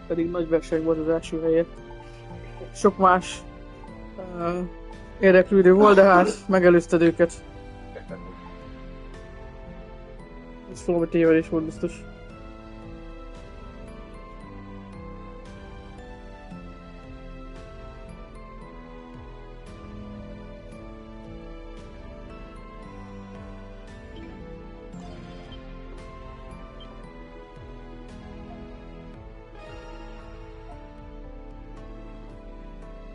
pedig nagy verseny volt az első helyért. Sok más érdeklődő volt, de hát megelőzted őket. Ez valami tévedés volt biztos.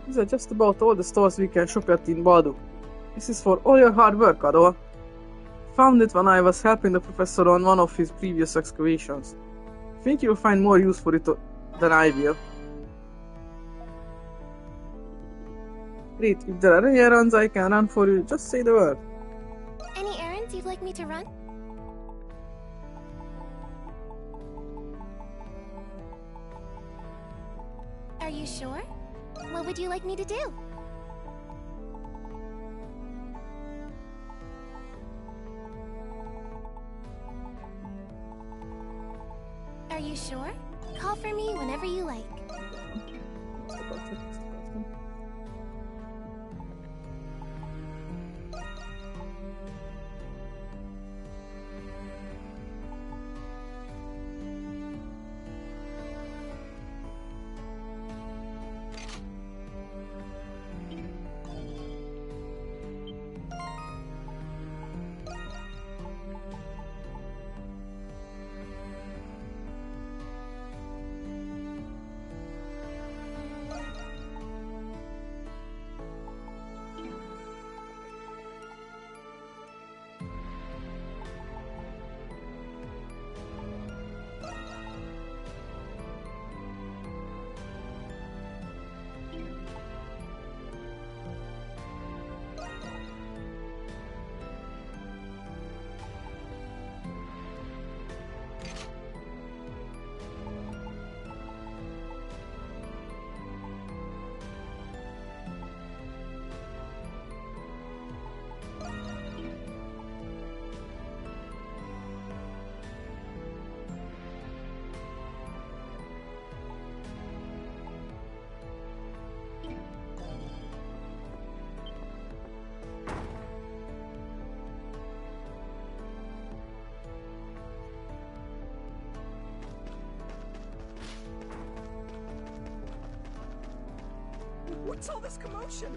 These are just about all the stores we can shop at in Baldur's. This is for all your hard work, Adol. Found it when I was helping the professor on one of his previous excavations. Think you'll find more use for it than I will. Great, if there are any errands I can run for you, just say the word. Any errands you'd like me to run? Are you sure? What would you like me to do? Are you sure? Call for me whenever you like. What's all this commotion?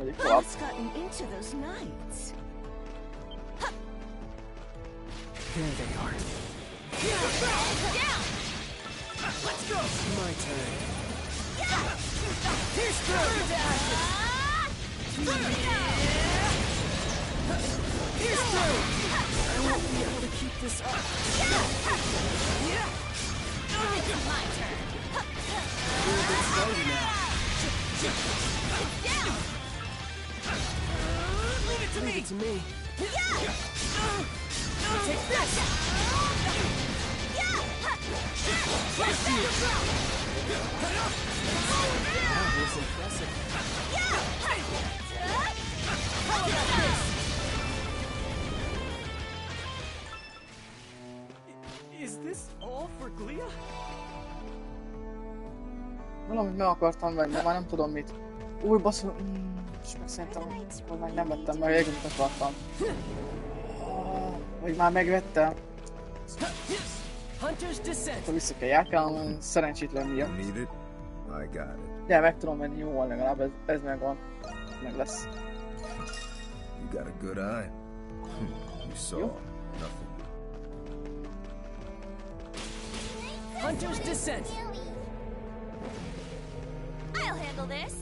megyek tovább. What's gotten into those knights? There they are. Down! Let's go! My turn. Here's through! Here's through! I won't be able to keep this up. It's my turn. We're a bit slowly now. Down! Leave it to Leave it to me. Take this! That was impressive. Is this all for Glia? Valamit meg akartam venni, de már nem tudom mit. Új basszú... és meg szerintem, hogy már nem vettem meg, végül mit akartam. Vagy már megvettem. Hunter's descent. Akkor vissza kell járkálnom, szerencsétlen miatt. Need it? I got it. De meg tudom venni, jó van legalább, ez megvan. Meg lesz. You got a good eye. You saw nothing. Hunter's descent. I'll handle this.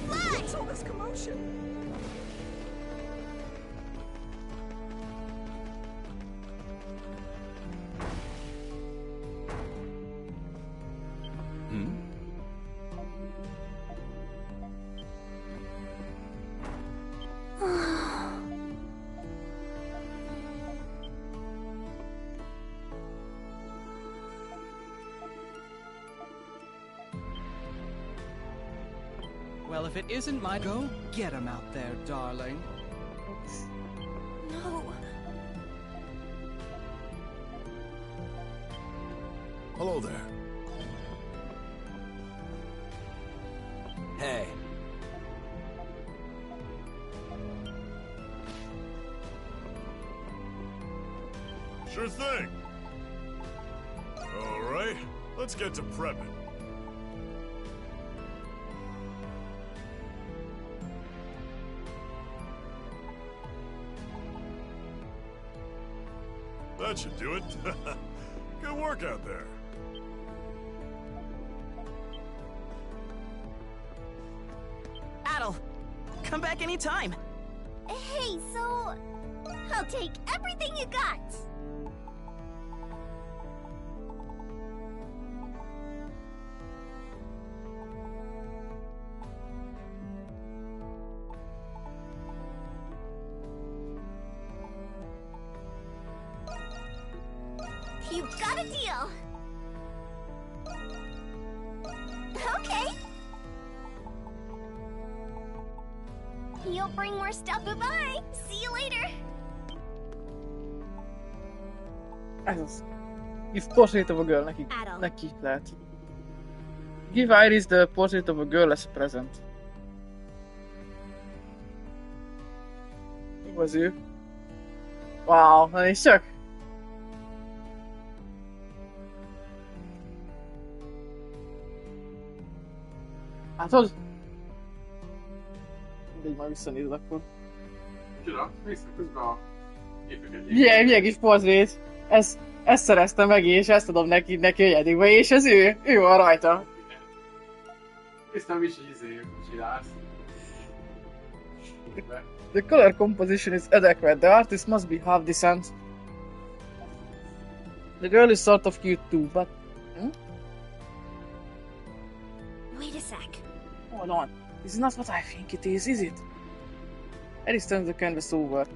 What's all this commotion? Well, if it isn't my go, get him out there, darling. No. Hello there. Hey. Sure thing. All right, let's get to prepping. That should do it. Good work out there. Adel, come back anytime. Hey, so I'll take everything you got. You got a deal. Okay. You'll bring more stuff. Bye-bye. See you later. Ez az. Give portrait of a girl, Adel. neki lehet. Give Iris the portrait of a girl as a present. Jó az ő. Wow, na nézd csak! Látod? Mindegy, majd visszanézed akkor. Kira, nézd közben a képeket. Milyen kis portrét. Ezt szereztem meg, és ezt adom neki egyedikbe, és ez ő van rajta. Néztem is, hogy csinálsz. The color composition is adequate. The artist must be half decent. The girl is sort of cute too, but... Wait a sec. Hold on. This is not what I think it is it? Alice turns the canvas over.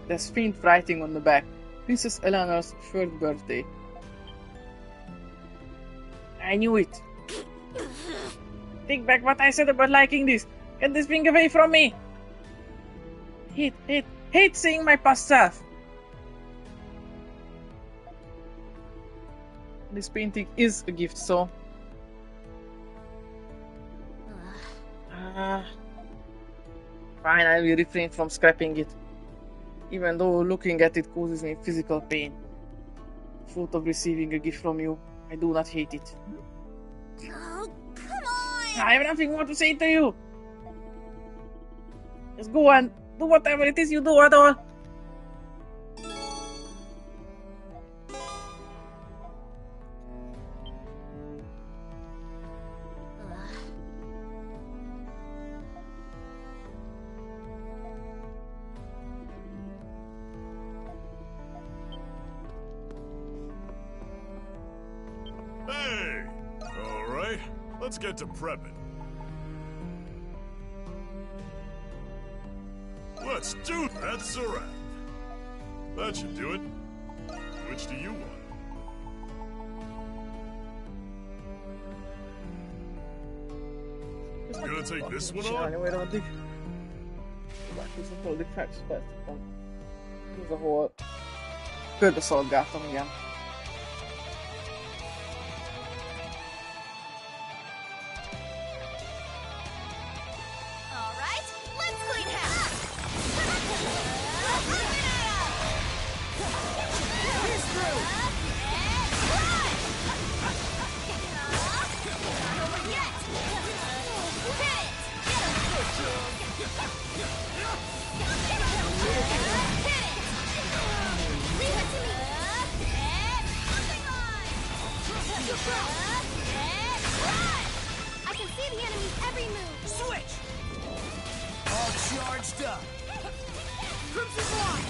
There's faint writing on the back. Princess Eleanor's third birthday. I knew it. Take back what I said about liking this. Get this thing away from me. Hate seeing my past self. This painting is a gift, so... Fine, I will refrain from scrapping it. Even though looking at it causes me physical pain. The thought of receiving a gift from you, I do not hate it. I have nothing more to say to you. Just go and do whatever it is you do, Adol. Hey! Alright, let's get to prepping. Let's do that, Zorak. That should do it. Which do you want? Gonna take this one on? Ez ahol körbe szolgáltam, igen. All right, let's clean house. Here's through. Not over yet. Hit it. Leave it to me. I can see the enemy's every move. Switch! All charged up. Crimson Blind!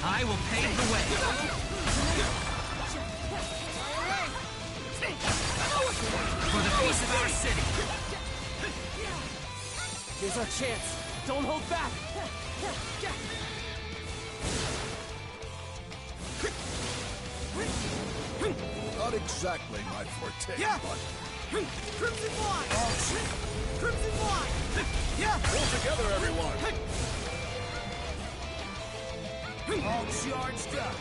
I will pave the way. For the peace of our city. Here's our chance. Don't hold back. Not exactly my forte, Yeah. but Crimson Blind! Crimson Blind! Yeah! pull together, everyone. All charged up.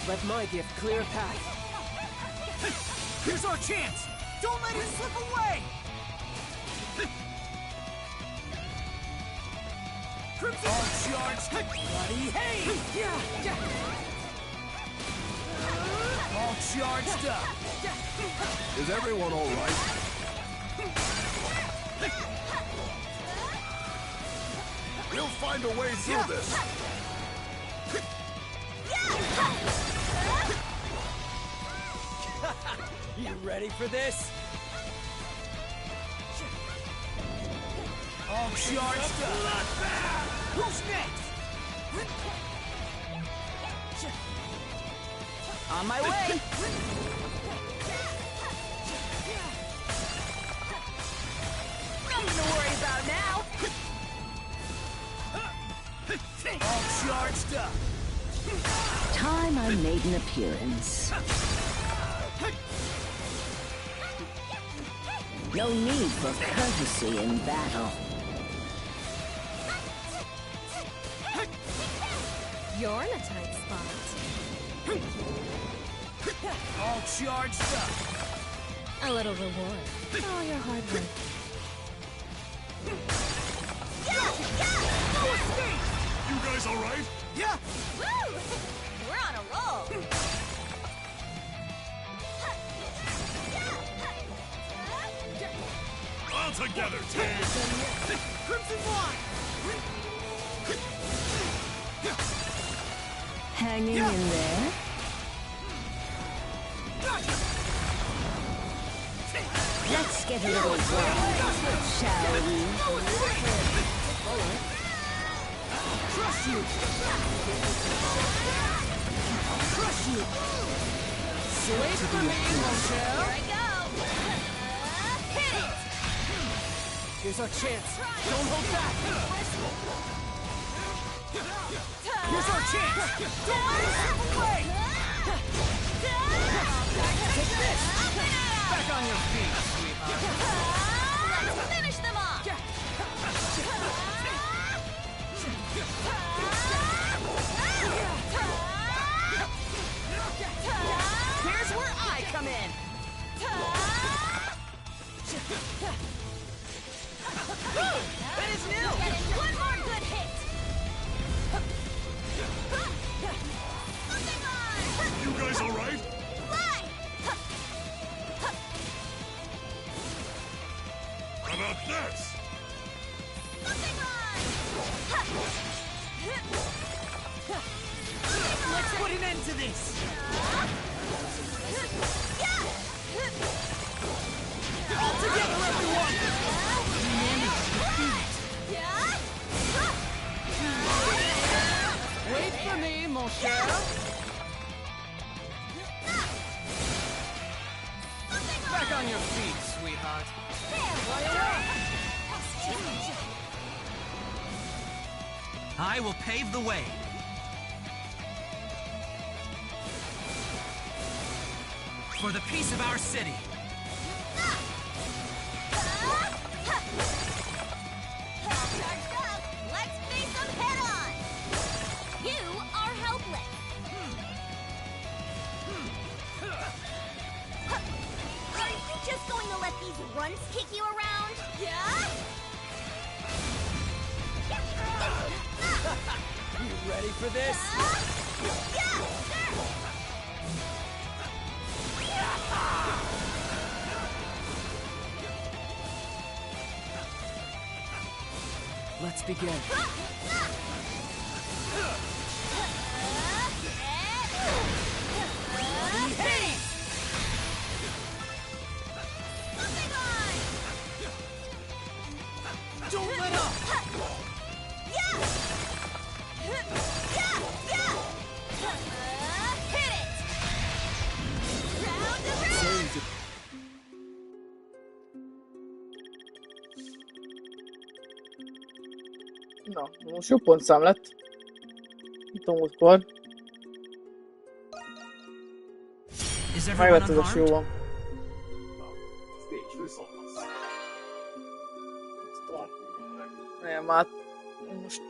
Let my gift clear a path. Here's our chance. Don't let it slip away. Crimson all charged. Bloody hey! Yeah! All charged up. Is everyone all right? We'll find a way through this. You ready for this? All charged up. Who's next? On my way. Nothing to worry about now. All charged up. Time I made an appearance. No need for courtesy in battle. You're in a tight spot. All charged up. A little reward for all your hard work. You guys alright? Yeah. Woo! We're on a roll. All together, team! Crimson Blind. Hanging in there? Let's get a little wild, shall we? Crush you. Crush you. Wait for me, Michelle. Here I go. Hit it. Here's our chance. Don't hold back. Here's our chance. Don't let it slip away. Take this. Back on your feet, sweetheart. Let's finish them off. Here's where I come in. That is new. One more good hit. You guys alright? Fly. Let's put an end to this! All together, everyone! Wait for me, mon cher. Back on your feet, sweetheart. I will pave the way. For the peace of our city. Let's face them head on! You are helpless! Are you just going to let these runts kick you around? Yeah? You ready for this? Yeah, sure! Let's begin. Hey! Don't let up! Yeah! Hit it! Round and round! Na, most jó pontszám lett. Itt a múltkor. Is everyone Megvett ez a unharmed? show. Stage results. Nem, most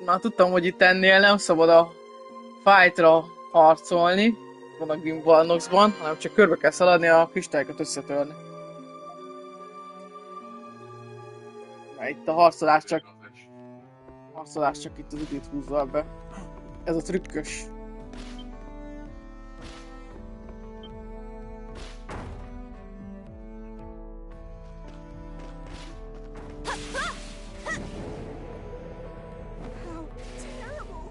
már tudtam, hogy itt ennél nem szabad a fightra harcolni, van a Grim Barnoxban, hanem csak körbe kell szaladni, a kristályokat összetörni. Mert itt a harcolás csak itt az időt húzza be. Ez a trükkös. How terrible!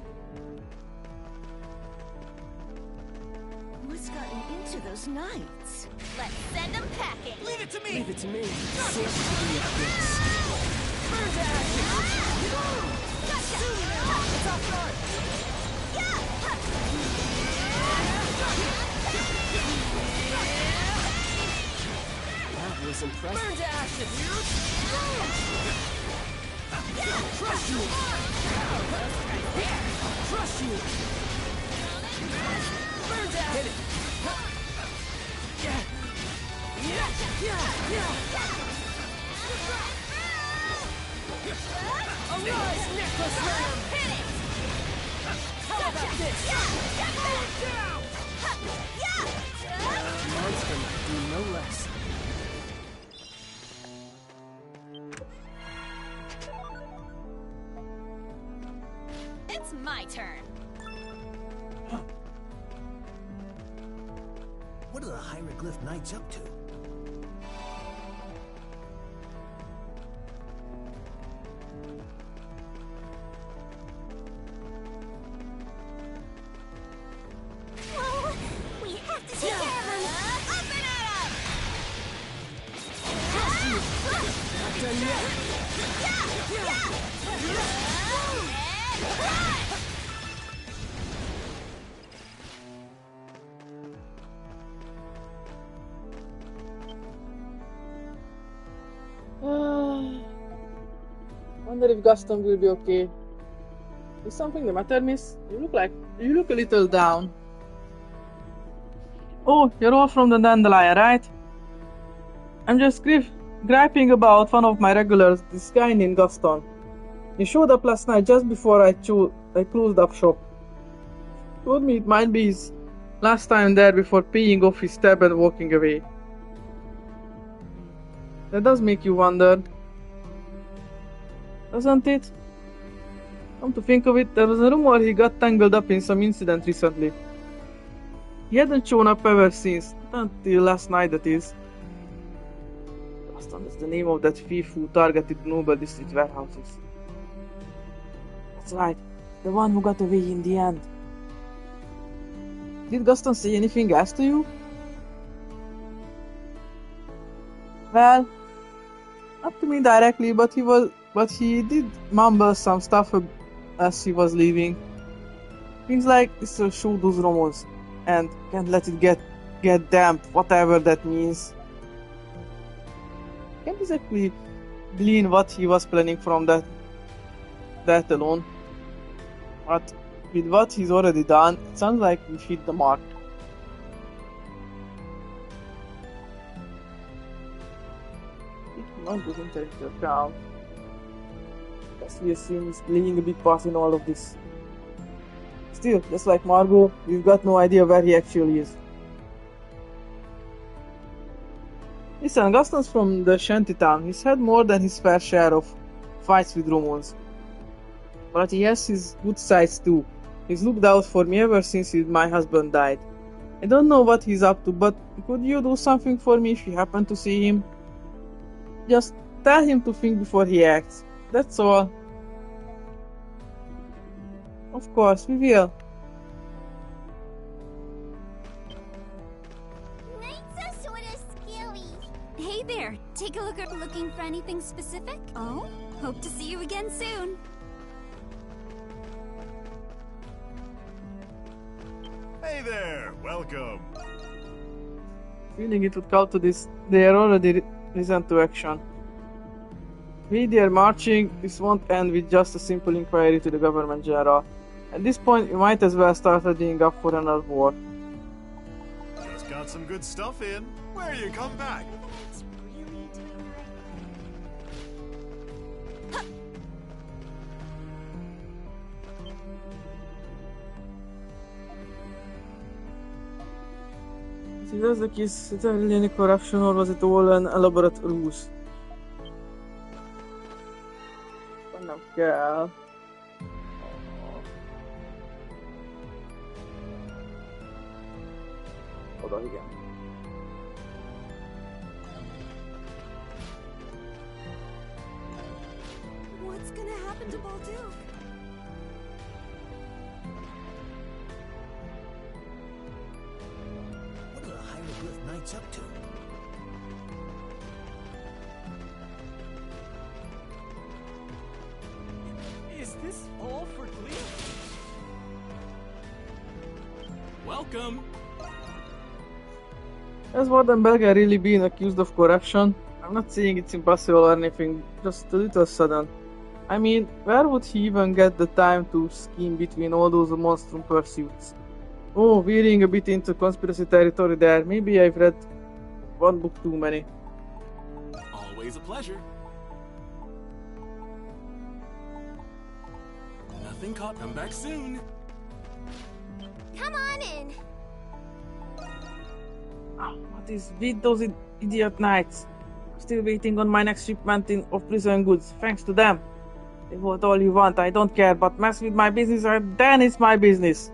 What's gotten into those knights? Let's send them packing! Leave it to me! Leave it to me. Save it to me a fix. That was impressive. Burn to ashes! Trust you! Trust you! Burn to ashes! Hit it! Arise, necklace ram! Hit it! How about this? Monster might do no less. It's my turn. What are the Hieroglyph Knights up to? Whoa! We have to take care of them! Up and at 'em! Not done yet. And run! Wonder if Gaston will be okay. Is something the matter, miss? You look a little down. Oh, you're all from the Dandelion, right? I'm just griping about one of my regulars, this guy named Gaston. He showed up last night just before I closed up shop. Told me it might be his last time there before paying off his tab and walking away. That does make you wonder, doesn't it? Come to think of it, there was a rumor he got tangled up in some incident recently. He hadn't shown up ever since, until last night that is. Gaston is the name of that thief who targeted Noble District warehouses. That's right, The one who got away in the end. Did Gaston say anything else to you? Well, not to me directly, but he did mumble some stuff as he was leaving. Things like Mr. Show those rumors and can't let it get damp, whatever that means. Can't exactly glean what he was planning from that alone. But with what he's already done, it sounds like we hit the mark. Not good into account. As we assume he's playing a big part in all of this. Still, just like Margot, we've got no idea where he actually is. Listen, Gaston's from the shantytown. He's had more than his fair share of fights with Romans. But he has his good sides too. He's looked out for me ever since my husband died. I don't know what he's up to, but could you do something for me if you happen to see him? Just tell him to think before he acts. That's all. Of course, we will. Nights are sort of scary. Hey there, take a look at looking for anything specific? Oh, hope to see you again soon. Hey there, welcome. Feeling it would come to this, they are already risen to action. We are marching, this won't end with just a simple inquiry to the government general. At this point, we might as well start readying up for another war. Just got some good stuff in. Where you come back? It's really doing See, was the case, is there really any corruption or was it all an elaborate ruse? Nem kell. Oda, igen. What's gonna happen to Balduke? What are the Hieroglyph Knights up to? Is this all for Glee? Welcome. Has Warden Belger really been accused of corruption? I'm not saying it's impossible or anything, just a little sudden. I mean, where would he even get the time to scheme between all those monstrum pursuits? Oh, veering a bit into conspiracy territory there. Maybe I've read one book too many. Always a pleasure. Nothing caught. Come back soon. Come on in. What is with those idiot knights? Still waiting on my next shipment of prison goods. Thanks to them. They want all you want, I don't care, but mess with my business and then it's my business.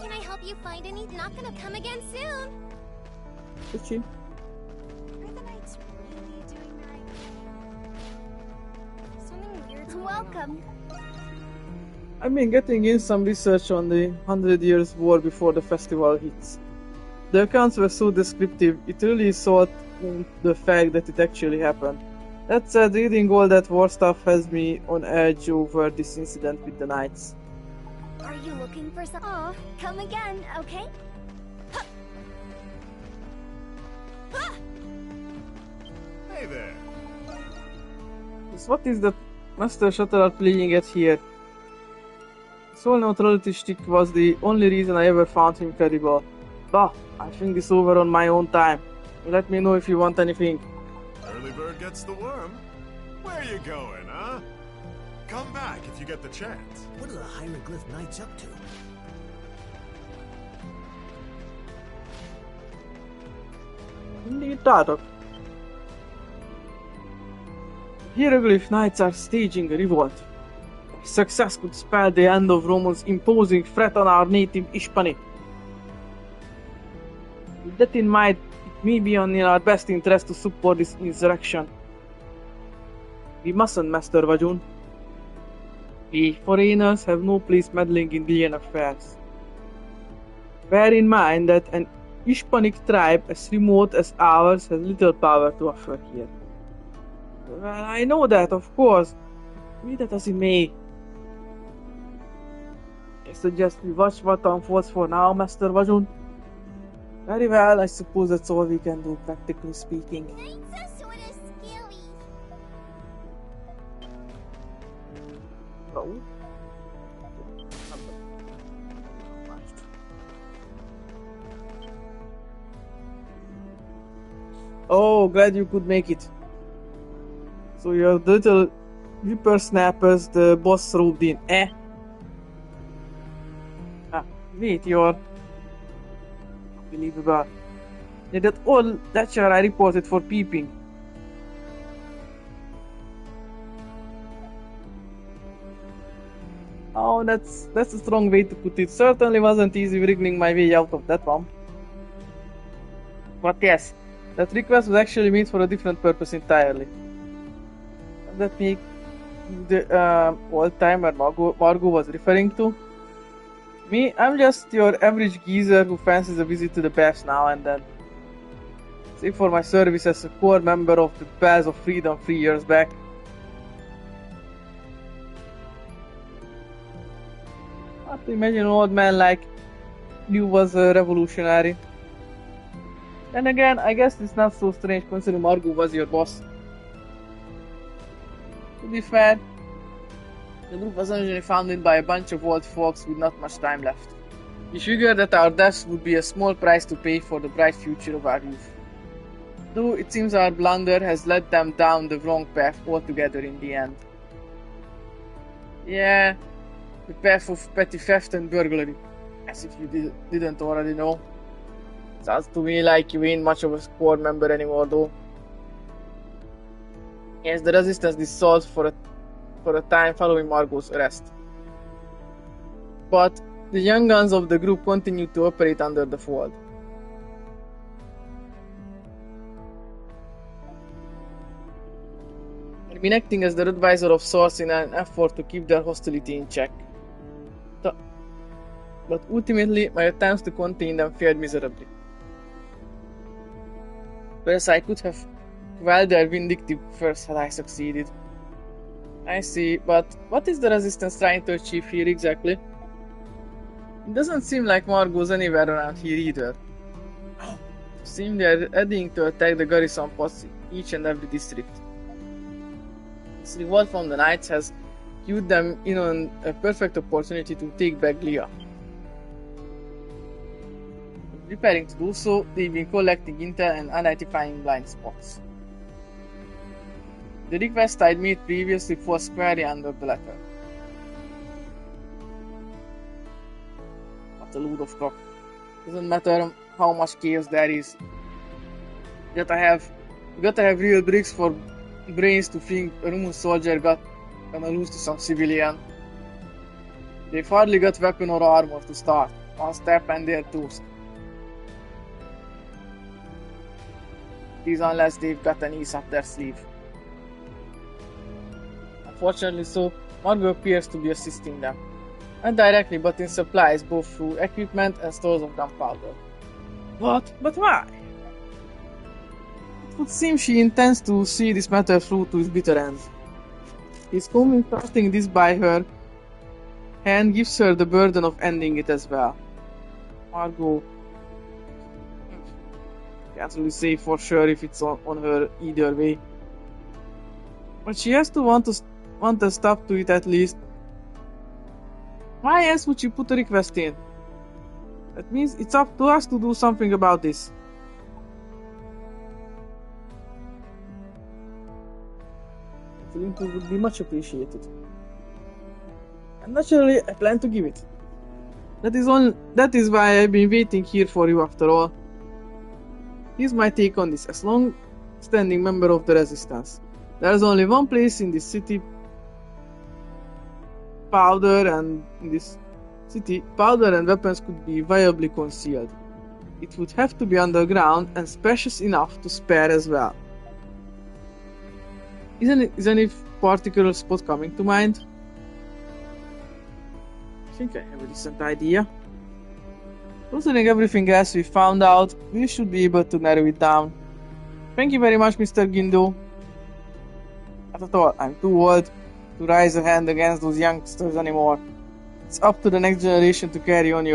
Can I help you find any? Not gonna come again soon. Is she? Are the knights really doing right? Something weird's welcome. I've been getting in some research on the 100 Years' War before the festival hits. The accounts were so descriptive, it really sought the fact that it actually happened. That said, reading all that war stuff has me on edge over this incident with the knights. Are you looking for some? Oh, come again, okay? Hey there. What is that Master Shuttler playing at here? His whole neutrality shtick was the only reason I ever found him credible. Bah, I'll think this over on my own time. Let me know if you want anything. Early bird gets the worm. Where you going, huh? Come back if you get the chance. What are the Hieroglyph Knights up to? Indeed, Tartok. Hieroglyph Knights are staging a revolt. Success could spell the end of Roman's imposing threat on our native Hispany. With that in mind, it may be in our best interest to support this insurrection. We mustn't, Master Vajun. We foreigners have no place meddling in Indian affairs. Bear in mind that an Hispanic tribe as remote as ours has little power to offer here. Well, I know that, of course. Be that as it may. I suggest we watch what unfolds for now, Master Vajun. Very well, I suppose that's all we can do, practically speaking. Nights are sorta scary. Oh. Oh, glad you could make it. So you're the little whippersnappers the boss roped in, eh? Ah, wait, you're... Unbelievable. Yeah, that old lecturer I reported for peeping. Oh, that's a strong way to put it. Certainly wasn't easy wriggling my way out of that one. But yes, that request was actually made for a different purpose entirely. Does that make the old-timer Margot was referring to? Me, I'm just your average geezer who fancies a visit to the baths now and then. Save for my service as a core member of the Bells of Freedom 3 years back. Hard to imagine an old man like you was a revolutionary. Then again, I guess it's not so strange considering Margot was your boss. To be fair, the group was originally founded by a bunch of old folks with not much time left. We figured that our deaths would be a small price to pay for the bright future of our youth. Though it seems our blunder has led them down the wrong path altogether in the end. Yeah, the path of petty theft and burglary. As if you didn't already know. Sounds to me like you ain't much of a core member anymore though. Yes, the resistance dissolved for a time following Margot's arrest. But the young guns of the group continued to operate under the fold. I've been acting as their advisor of sorts in an effort to keep their hostility in check. But ultimately, my attempts to contain them failed miserably. Whereas I could have quelled their vindictive thirst had I succeeded. I see, but what is the resistance trying to achieve here exactly? It doesn't seem like Margot's anywhere around here either. It seems they are heading to attack the garrison posts in each and every district. This revolt from the Knights has cued them in on a perfect opportunity to take back Leah. Preparing to do so, they've been collecting intel and identifying blind spots. The request I'd made previously falls squarely under the letter. What a load of crap. Doesn't matter how much chaos there is. You gotta have real bricks for brains to think a Roman soldier gonna lose to some civilian. They've hardly got weapon or armor to start. One step and they're toast. These unless they've got an ace up their sleeve. Unfortunately so, Margot appears to be assisting them. Not directly, but in supplies, both through equipment and stores of gunpowder. What? But why? It would seem she intends to see this matter through to its bitter end. His starting this by her hand gives her the burden of ending it as well. Margot can't really say for sure if it's on her either way. But she has to want a stop to it at least. Why else would she put a request in? That means it's up to us to do something about this. Input would be much appreciated. And naturally, I plan to give it. That is why I've been waiting here for you after all. Here's my take on this. As long-standing member of the Resistance, there's only one place in this city powder and weapons could be viably concealed. It would have to be underground and spacious enough to spare as well. Is any particular spot coming to mind? think I have a decent idea. Considering everything else we found out, we should be able to narrow it down. Thank you very much, Mr. Gindo. Not at all, I'm too old to raise a hand against those youngsters anymore. It's up to the next generation to carry on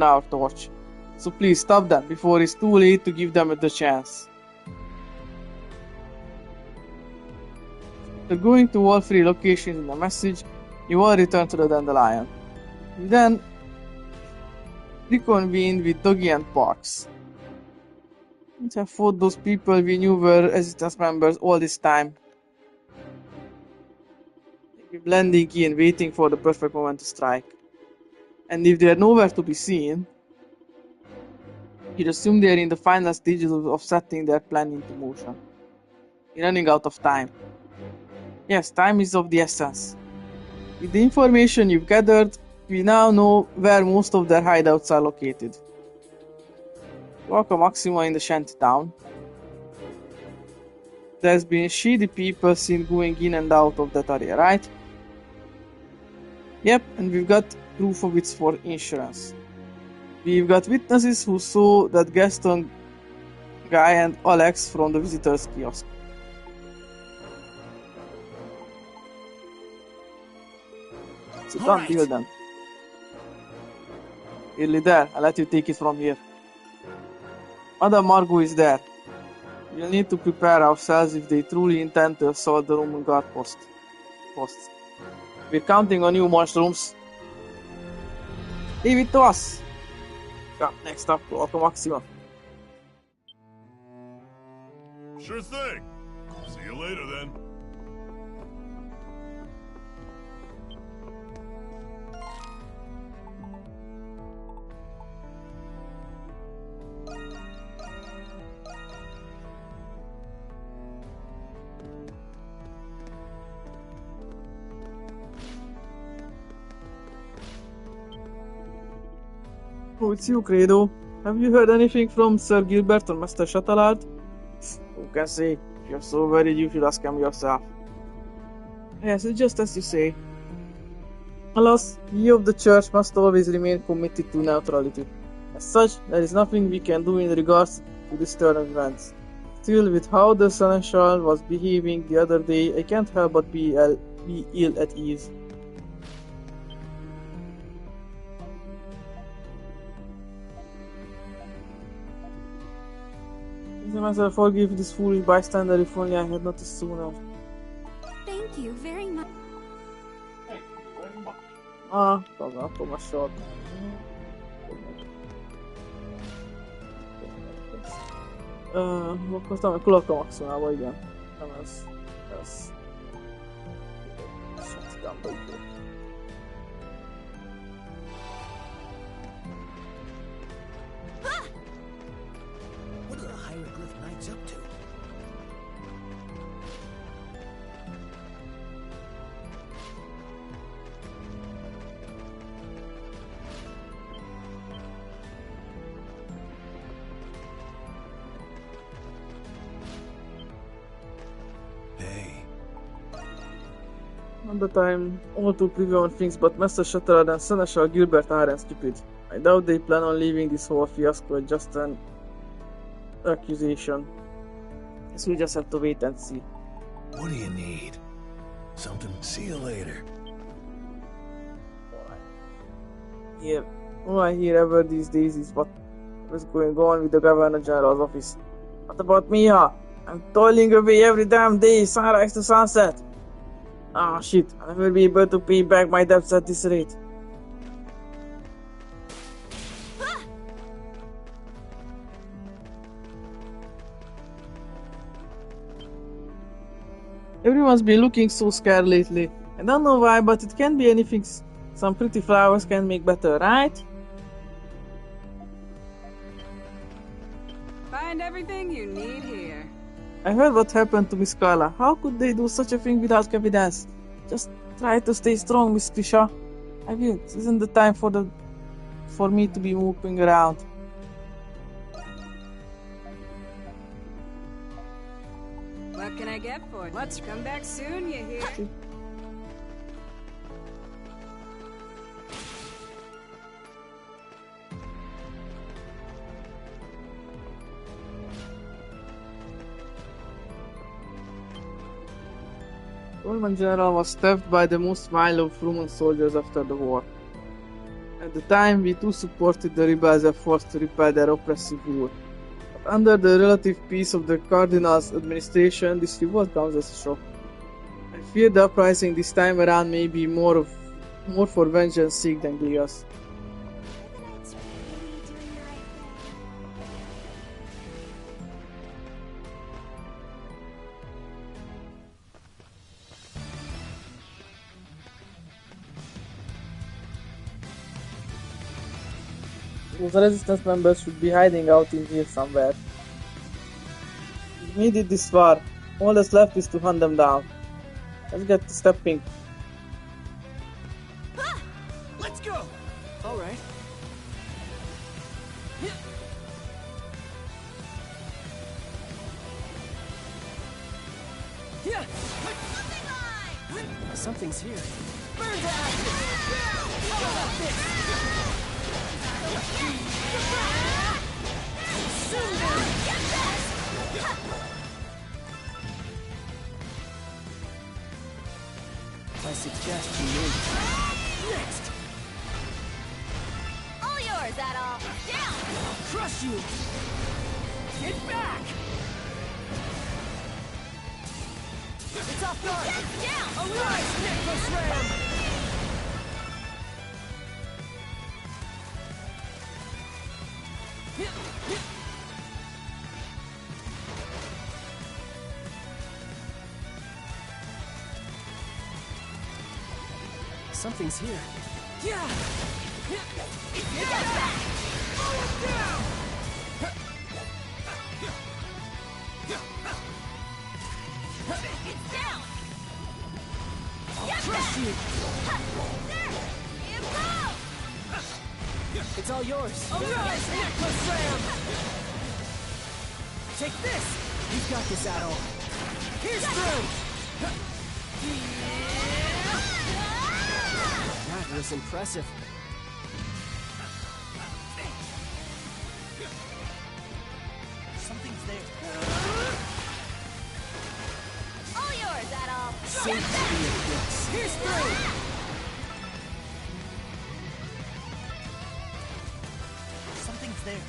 our torch. So please stop them before it's too late to give them the chance. After going to all 3 locations in the message, you all return to the Dandelion. You then reconvened with Doggy and Parks. I thought those people we knew were Resistance members all this time. They've been blending in, waiting for the perfect moment to strike. And if they're nowhere to be seen, you'd assume they're in the final stages of setting their plan into motion. You're running out of time. Yes, time is of the essence. With the information you've gathered, we now know where most of their hideouts are located. Cloaca Maxima in the Shantytown. There's been shady people seen going in and out of that area, right? Yep, and we've got proof of it for insurance. We've got witnesses who saw that Gaston guy and Alex from the visitors kiosk. It's a done deal then. Nearly there, I'll let you take it from here. Madame Margot is there. We'll need to prepare ourselves if they truly intend to assault the Roman guard posts. We're counting on you, mushrooms. Leave it to us. Next up, Cloaca Maxima. Sure thing. See you later then. Oh, it's you, Credo. Have you heard anything from Sir Gilbert or Master Shuttleard? Who can say? If you're so worried, you should ask him yourself. Yes, it's just as you say. Alas, we of the Church must always remain committed to neutrality. As such, there is nothing we can do in regards to this turn of events. Still, with how the Seneschal was behaving the other day, I can't help but be ill at ease. Master, forgive this foolish bystander if only I had noticed sooner. Thank you very much. Akkor most sort. Akkor talán Cloaca Maximába, igen. Nem ez. Shotgunba így. What are the Hieroglyph Knights up to? Not that I'm all too privy on things, but Master Shuttleard and Seneschal Gilbert aren't stupid. I doubt they plan on leaving this whole fiasco as just an accusation. Guess we'll just have to wait and see. What do you need? Something? See you later. All I hear ever these days is what was going on with the Governor General's office. What about me, huh? I'm toiling away every damn day, sunrise to sunset. Ah, shit, I'll never be able to pay back my debts at this rate. Everyone's been looking so scared lately. I don't know why, but it can't be anything some pretty flowers can make better, right? Find everything you need here. I heard what happened to Miss Carla. How could they do such a thing without evidence? Just try to stay strong, Miss Krisha. I will. This isn't the time for me to be moving around. What can I get for it? Let's come back soon, you hear? Roman general was stabbed by the most vile of Roman soldiers after the war. At the time, we too supported the rebels' efforts to repel their oppressive rule. But under the relative peace of the Cardinal's administration, this revolt comes as a shock. I fear the uprising this time around may be more for vengeance sake than Glios. Those resistance members should be hiding out in here somewhere. We made it this far. All that's left is to hunt them down. Let's get to stepping. Let's go! Alright. Something's here. Burn to ashes! How about this? I suggest you move. Next! All yours, Adol. Down! I'll crush you! Get back! It's off guard! Down! Arise, Necklace Ram! Something's here. Yeah! Get back! Pull it down! It's down! I'll crush you! There! You go! It's all yours. Arise, Necklace Ram! Take this! You've got this, Adol. Here's through! That was impressive. Something's there. All yours, Adol. Safe to be a fix. Here's through! Something's there.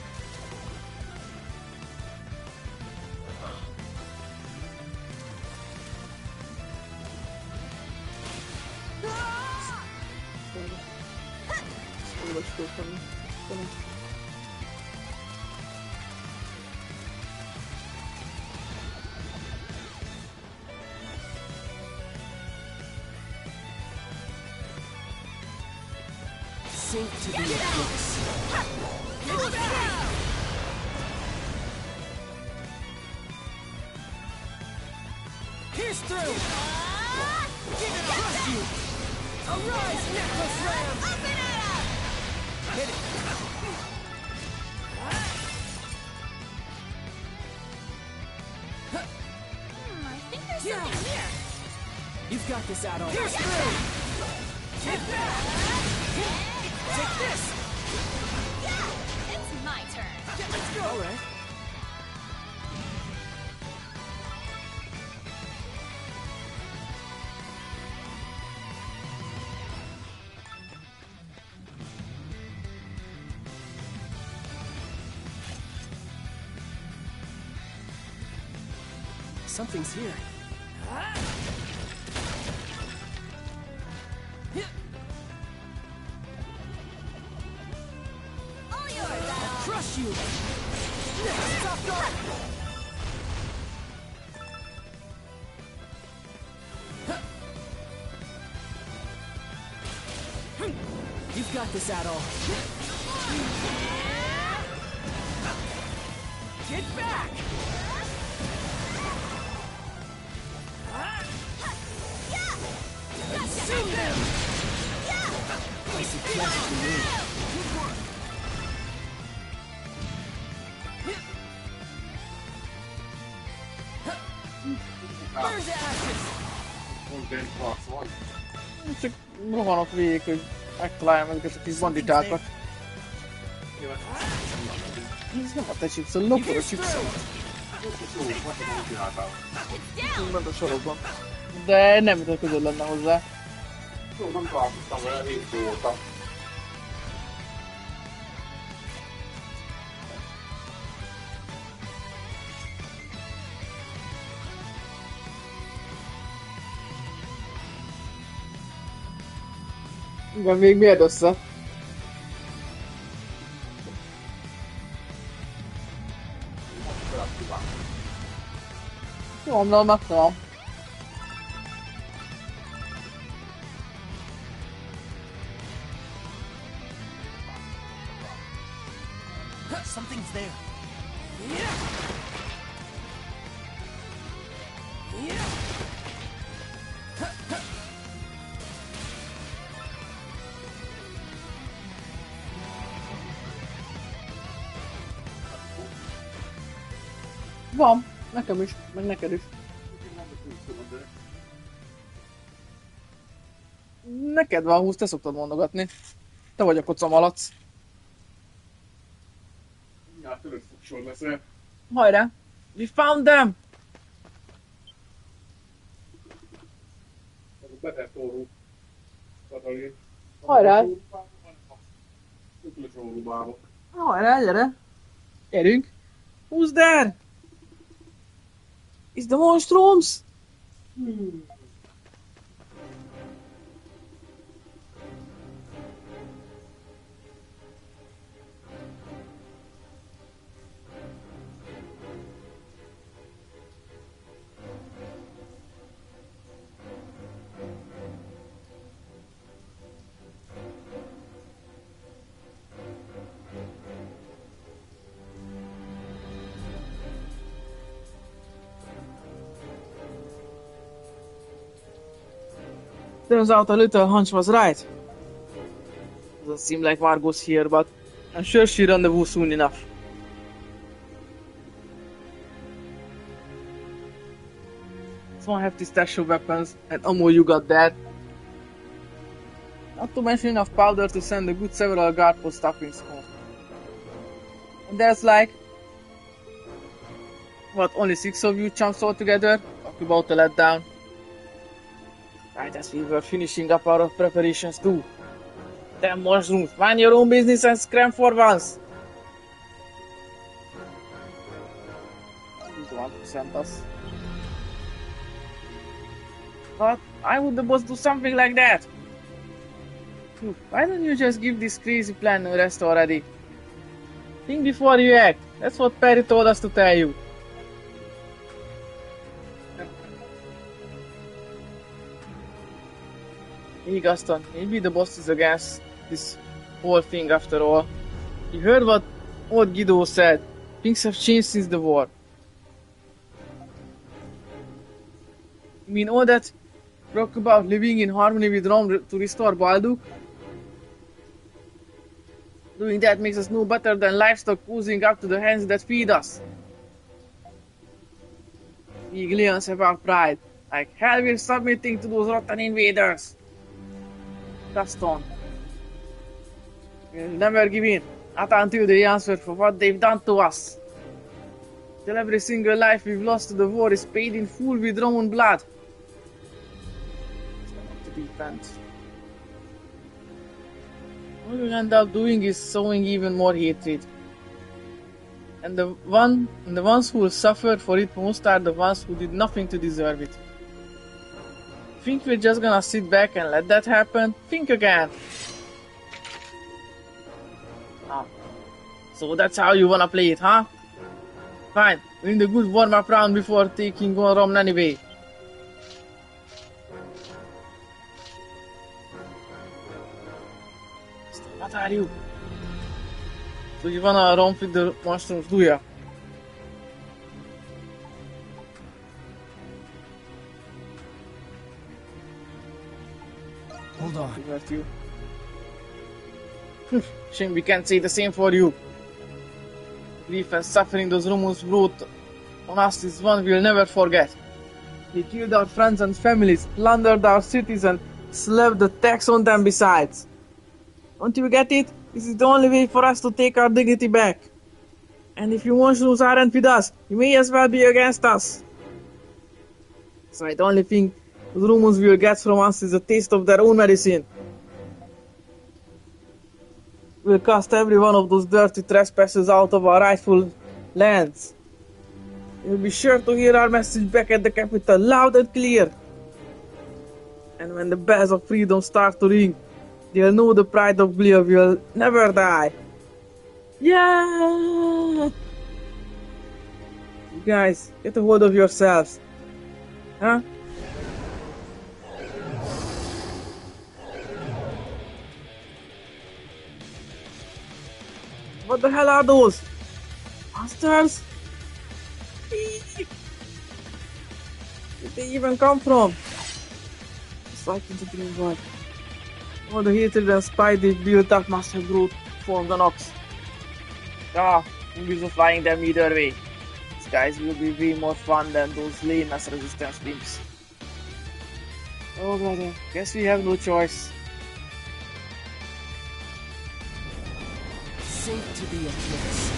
Let's go from here. Sink to the abyss. Here's through! Crush you! Arise, Necklace Ram! Up and at 'em! Hit it! I think there's something here. You've got this, Adol. Here's through! Get back! Take this! Yeah! It's my turn. Let's go! Alright. Something's here. All yours, Adol. Crush you! Stop guard! You've got this, Adol. Get back! Consume them! I suggest you move. Burn to ashes! Csak rohanok végig, hogy megtaláljam ezeket a kis banditákat. Ez nem a te chipszod, lopod a chipszod. Bent a sorokban. De nem jutott közel lenne hozzá. Jó, nem találkoztam vele, hétfő voltam. Igen, még miért össze? Jó, nem megtalálom. Something's there. Van, nekem is, meg neked is. Neked van 20, te szoktad mondogatni. Te vagy a kocamalac. Mindjárt törött fogsor leszel. Hajrá! We found them! Azok betertorú. Katalin. Hajrá! Ötlös órubálok. Hajrá, gyere! Gyerünk! Who's there? Is the monstrums? Turns out a little hunch was right. Doesn't seem like Margot's here, but I'm sure she'll rendezvous soon enough. It's one hefty stash of weapons, and ammo you got that. Not to mention enough powder to send a good several guard posts up in smoke. And there's like... what, only 6 of you chumps all together? Talk about a letdown. Right as we were finishing up our preparations too. Damn mushrooms, mind your own business and scram for once! Who's the one who sent us? But why would the boss do something like that? Why don't you just give this crazy plan a rest already? Think before you act. That's what Perry told us to tell you. Hey Gaston, maybe the boss is against this whole thing after all. You heard what old Guido said. Things have changed since the war. You mean all that talk about living in harmony with Rome to restore Balduk? Doing that makes us no better than livestock oozing up to the hands that feed us. We Gleons have our pride. Like hell we're submitting to those rotten invaders. Gaston. We'll never give in. Not until they answer for what they've done to us. Till every single life we've lost to the war is paid in full with Roman blood. To defend. All we'll end up doing is sowing even more hatred. And the ones who will suffer for it most are the ones who did nothing to deserve it. Think we're just gonna sit back and let that happen? Think again. Ah. So that's how you wanna play it, huh? Fine, we need a good warm-up round before taking on Rome anyway. What are you? So you wanna romp with the mushrooms, do ya? Hold on. You. Shame we can't say the same for you. Grief and suffering those Romans brought on us is one we'll never forget. They killed our friends and families, plundered our cities, and slapped the tax on them besides. Don't you get it? This is the only way for us to take our dignity back. And if you monsters aren't with us, you may as well be against us. So I only think The Romans will get from us is a taste of their own medicine. We'll cast every one of those dirty trespassers out of our rightful lands. You'll be sure to hear our message back at the capital, loud and clear. And when the bells of freedom start to ring, they'll know the pride of Glia will never die. Yeah! You guys, get a hold of yourselves. Huh? What the hell are those? Monsters? Where did they even come from? It's like into the green world. All the hatred and spite they built up must have grown from the Nox. Ah, who's of flying them either way. These guys will be way more fun than those lame ass resistance teams. Oh brother, guess we have no choice. Safe to be a place.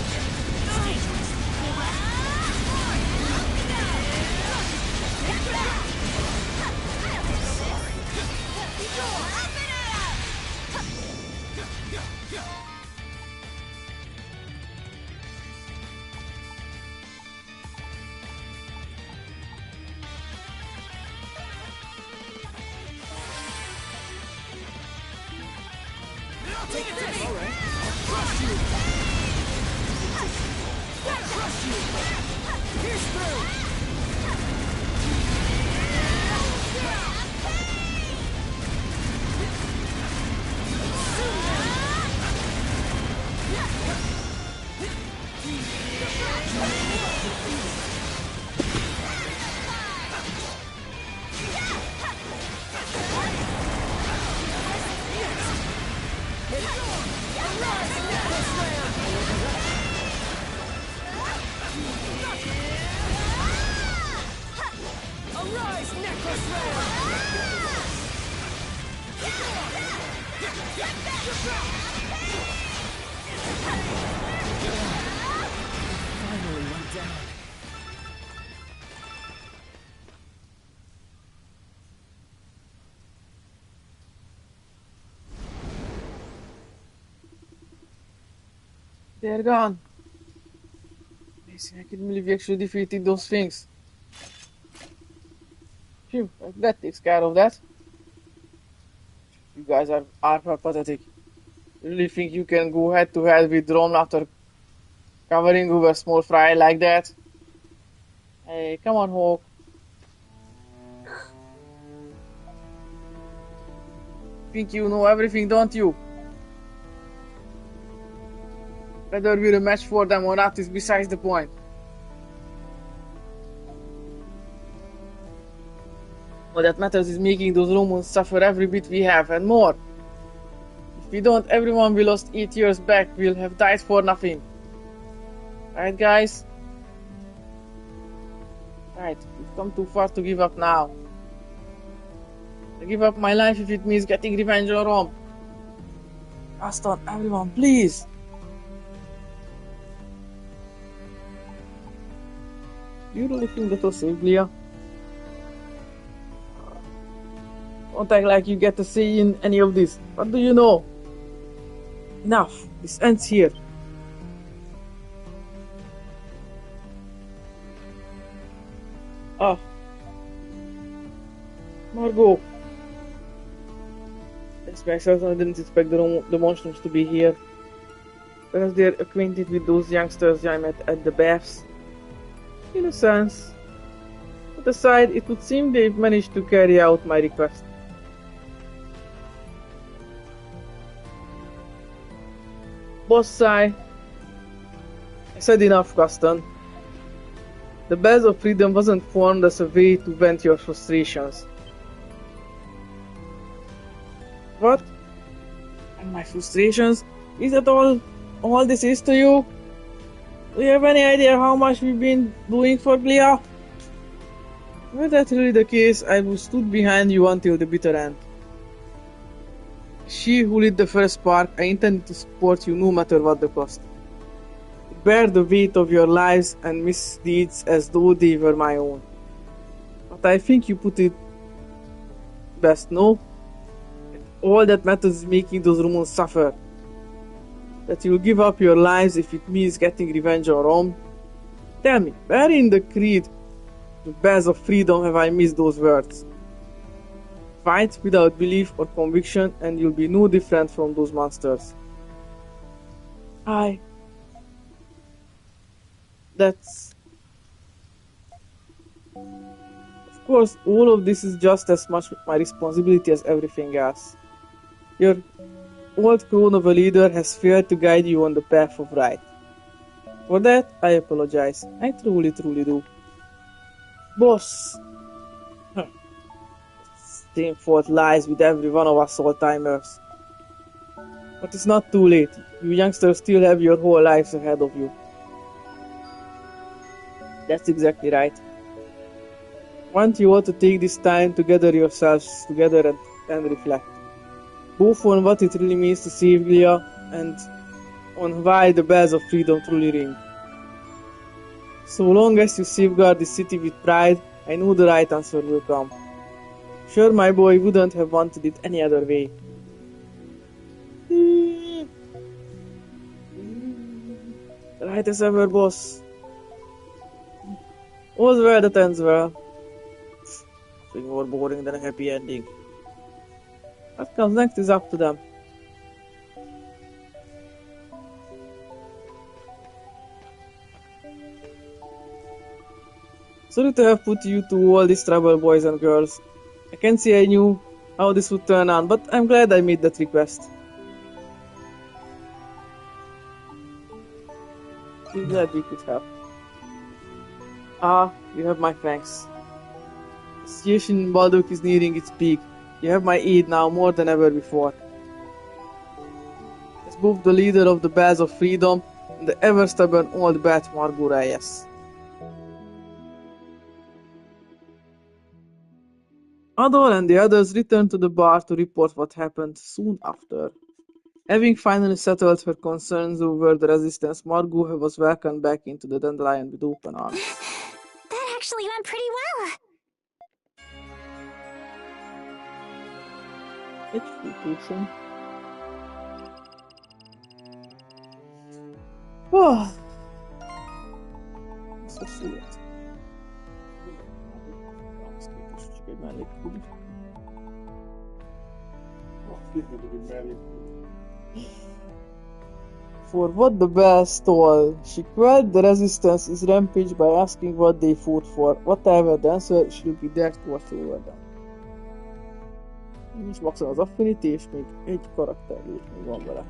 Finally went down. They're gone. Amazing, I can't believe we actually defeated those things. Phew, that takes care of that. You guys are pathetic. You really think you can go head to head with Rom after covering over small fry like that? Hey, come on, Hawk. Think you know everything, don't you? Whether we're a match for them or not is besides the point. What that matters is making those Romans suffer every bit we have and more. If we don't, everyone we lost 8 years back will have died for nothing. Right, guys? Right, we've come too far to give up now. I give up my life if it means getting revenge on Rome. Trust on everyone, please. Do you really think that will save Glia? Don't act like you get to say in any of this. What do you know? Enough. This ends here. Ah. Margot. I certainly didn't expect the monsters to be here. Perhaps they're acquainted with those youngsters I met at the baths. In a sense. Put aside, it would seem they've managed to carry out my request. Boss sigh. I said enough, Custon. The Bells of Freedom wasn't formed as a way to vent your frustrations. What? And my frustrations? Is that all this is to you? Do you have any idea how much we've been doing for Glia? Were that really the case, I would stood behind you until the bitter end. She who lit the first spark, I intended to support you no matter what the cost. Bear the weight of your lives and misdeeds as though they were my own. But I think you put it best know that all that matters is making those Romans suffer. That you'll give up your lives if it means getting revenge on Rome. Tell me, where in the creed, the Bells of Freedom, have I missed those words? Fight without belief or conviction and you'll be no different from those monsters. That's... Of course, all of this is just as much my responsibility as everything else. Your old crone of a leader has failed to guide you on the path of right. For that, I apologize. I truly do. Boss! Same fault lies with every one of us old-timers. But it's not too late. You youngsters still have your whole lives ahead of you. That's exactly right. I want you all to take this time to gather yourselves together and reflect. Both on what it really means to save Gilead and on why the bells of freedom truly ring. So long as you safeguard this city with pride, I know the right answer will come. Sure, my boy wouldn't have wanted it any other way. Right as ever, boss. All's well that ends well. Nothing more boring than a happy ending. What comes next is up to them. Sorry to have put you to all these trouble, boys and girls. I can't say I knew how this would turn out, but I'm glad I made that request. I'm glad we could help. You have my thanks. The situation in Baldock is nearing its peak. You have my aid now more than ever before. As both the leader of the Bells of Freedom and the ever-stubborn old bat Margot Reyes. Adol and the others returned to the bar to report what happened soon after. Having finally settled her concerns over the resistance, Margot was welcomed back into the Dandelion with open arms. That actually went pretty well. HP potion. Oh. So sweet. For what the Bell stole, she quelled the resistance's rampage by asking what they fought for. Whatever the answer, she'll be there to watch over them. Nincs maximum az affinity, és még egy karakter még van vele.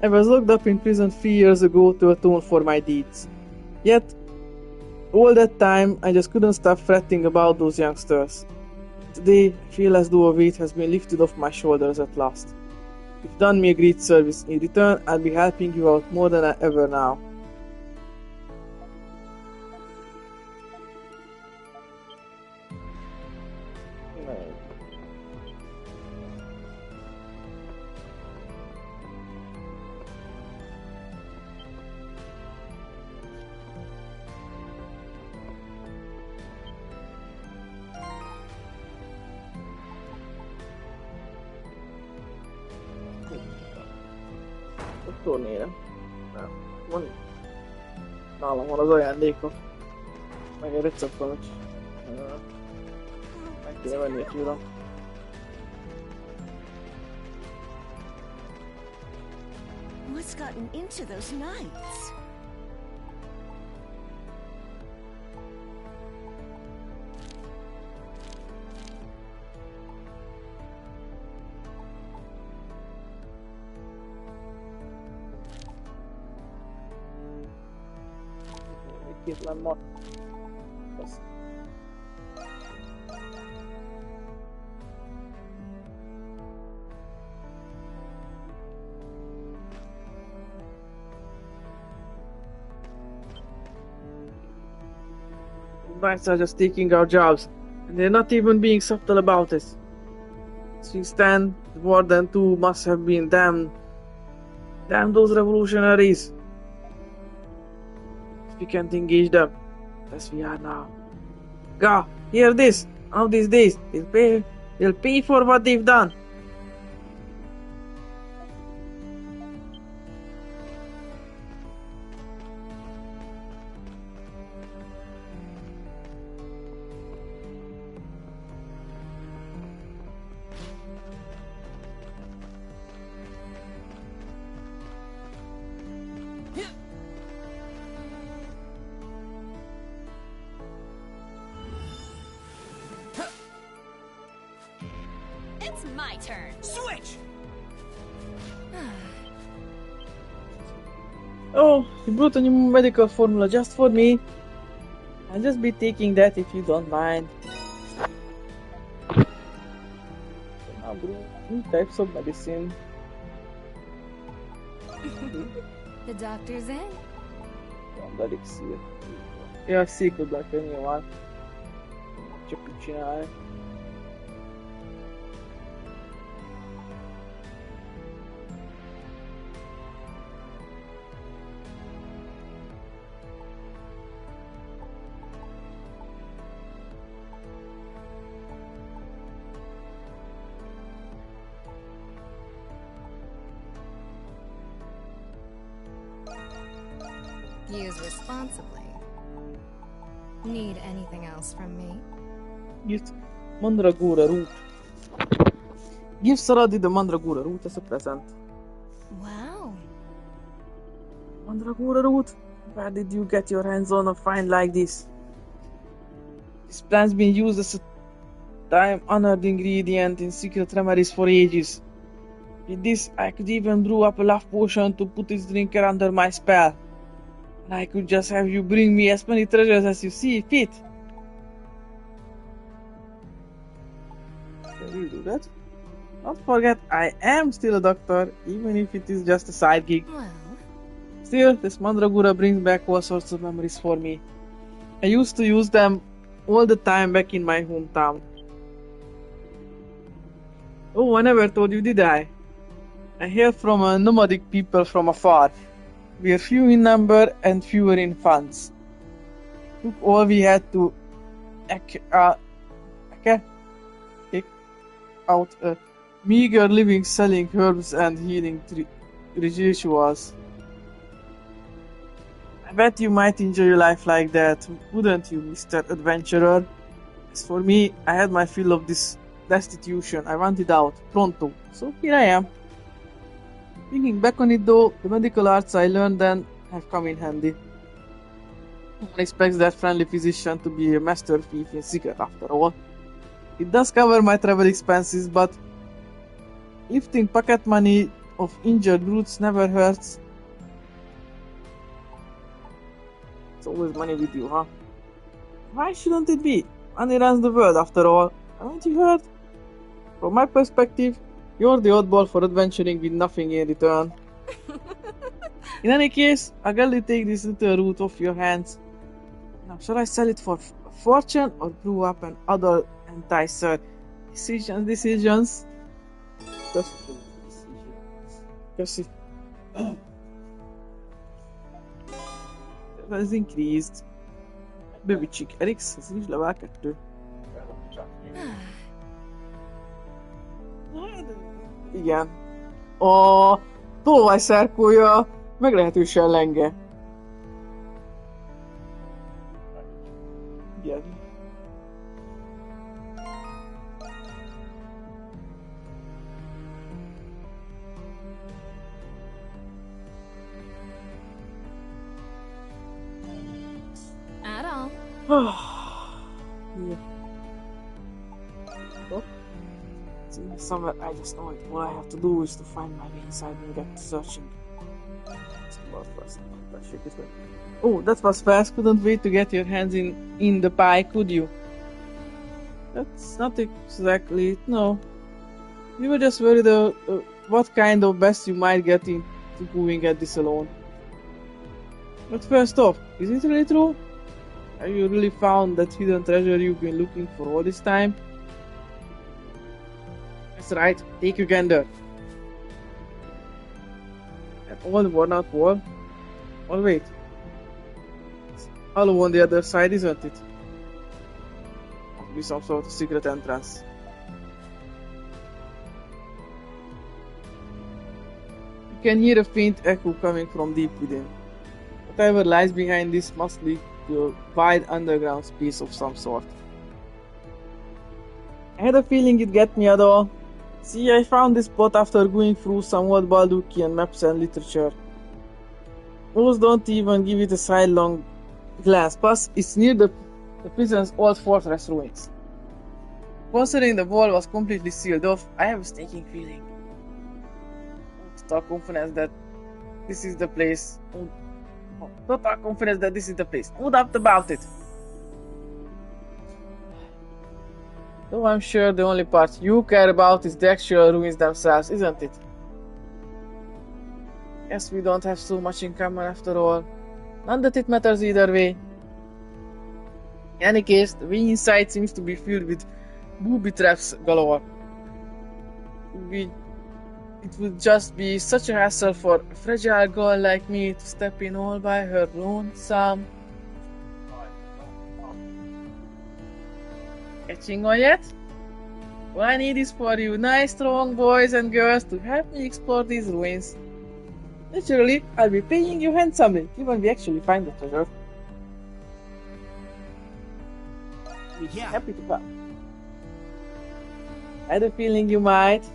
I was locked up in prison 3 years ago to atone for my deeds. Yet, all that time, I just couldn't stop fretting about those youngsters. Today, I feel as though a weight has been lifted off my shoulders at last. You've done me a great service. In return, I'll be helping you out more than ever now. Tornére. Nálam van az ajándéka. Meg egy receptem, hogy meg kéne venni egy uram. What's gotten into those knights? Kétlen ma. Knights are just taking our jobs. And they're not even being subtle about it. As we stand, the Warden too must have been damned. Damn those revolutionaries. If we can't engage them, as we are now. Ga, hear this. One of these days, they'll pay for what they've done. It's my turn. Switch! Oh, you brought a new medical formula just for me. I'll just be taking that if you don't mind. So now brew new types of medicine. The doctor's in. Van elixir. Ja, székbe kell tenni nyilván. Csak úgy csinálj. Use responsibly. Need anything else from me? Gift Mandragora root. Give Saradi the Mandragora root as a present. Wow. Mandragora root? Where did you get your hands on a find like this? This plant's been used as a time-honored ingredient in secret remedies for ages. With this, I could even brew up a love potion to put its drinker under my spell. And I could just have you bring me as many treasures as you see fit. Can we do that? Don't forget, I am still a doctor, even if it is just a side gig. Well, Still, this Mandragora brings back all sorts of memories for me. I used to use them all the time back in my hometown. Oh, I never told you, did I? I hail from a nomadic people from afar. We are few in number and fewer in funds. Took all we had to eke out a meager living selling herbs and healing rituals. I bet you might enjoy your life like that, wouldn't you, Mr. Adventurer? As for me, I had my fill of this destitution. I wanted out, pronto. So here I am. Thinking back on it though, the medical arts I learned then have come in handy. No one expects that friendly physician to be a master thief in secret after all. It does cover my travel expenses, but lifting pocket money of injured brutes never hurts. It's always money with you, huh? Why shouldn't it be? Money runs the world after all. Haven't you heard? From my perspective, you're the oddball for adventuring with nothing in return. In any case, I'll gladly take this little root off your hands. Now, shall I sell it for a fortune or brew up an other enticer? Decisions. Köszi. Ez increased. Bővítsük. Erix, ez is level 2. Igen. A tolvajszerkója meglehetősen lenge. Igen. At all. Yeah. Oh. Somewhere I just know it. All I have to do is to find my way inside and get to searching. Oh, that was fast. Couldn't wait to get your hands in the pie, could you? That's not exactly it, no. You were just worried what kind of best you might get into doing at this alone. But first off, is it really true? Have you really found that hidden treasure you've been looking for all this time? That's right, take a gander. An old worn out wall? Oh wait. It's hollow on the other side, isn't it? Must be some sort of secret entrance. You can hear a faint echo coming from deep within. Whatever lies behind this must lead to a wide underground space of some sort. I had a feeling you'd get me, Ado. See, I found this spot after going through some old Baldukian maps and literature. Most don't even give it a sidelong glance, plus it's near the prison's old fortress ruins. Considering the wall was completely sealed off, I have a sneaking feeling. Total confidence that this is the place. Total confidence that this is the place. No doubt about it. Though I'm sure the only part you care about is the actual ruins themselves, isn't it? Guess we don't have so much in common after all. Not that it matters either way. In any case, the way inside seems to be filled with booby traps galore. It would just be such a hassle for a fragile girl like me to step in all by her lonesome. Catching on yet? All I need is for you nice strong boys and girls to help me explore these ruins. Naturally, I'll be paying you handsomely, even we actually find the treasure. We'd be happy to help. I had a feeling you might.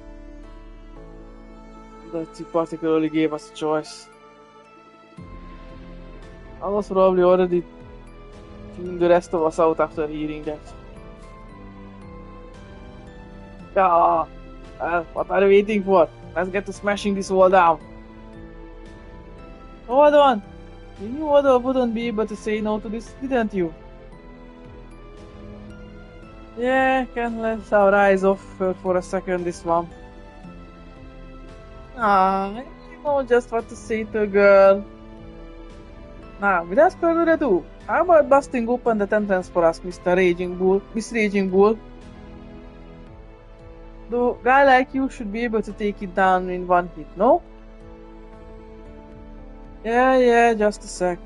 That you particularly gave us a choice. I was probably already tuned the rest of us out after hearing that. Yeah, what are you waiting for? Let's get to smashing this wall down. Hold on! You knew Odo wouldn't be able to say no to this, didn't you? Yeah, can't let our eyes off her for a second, this one. I know just what to say to a girl. Now, without further ado, how about busting open that entrance for us, Mr. Raging Bull, Miss Raging Bull? Though, a guy like you should be able to take it down in one hit, no? Yeah, just a sec.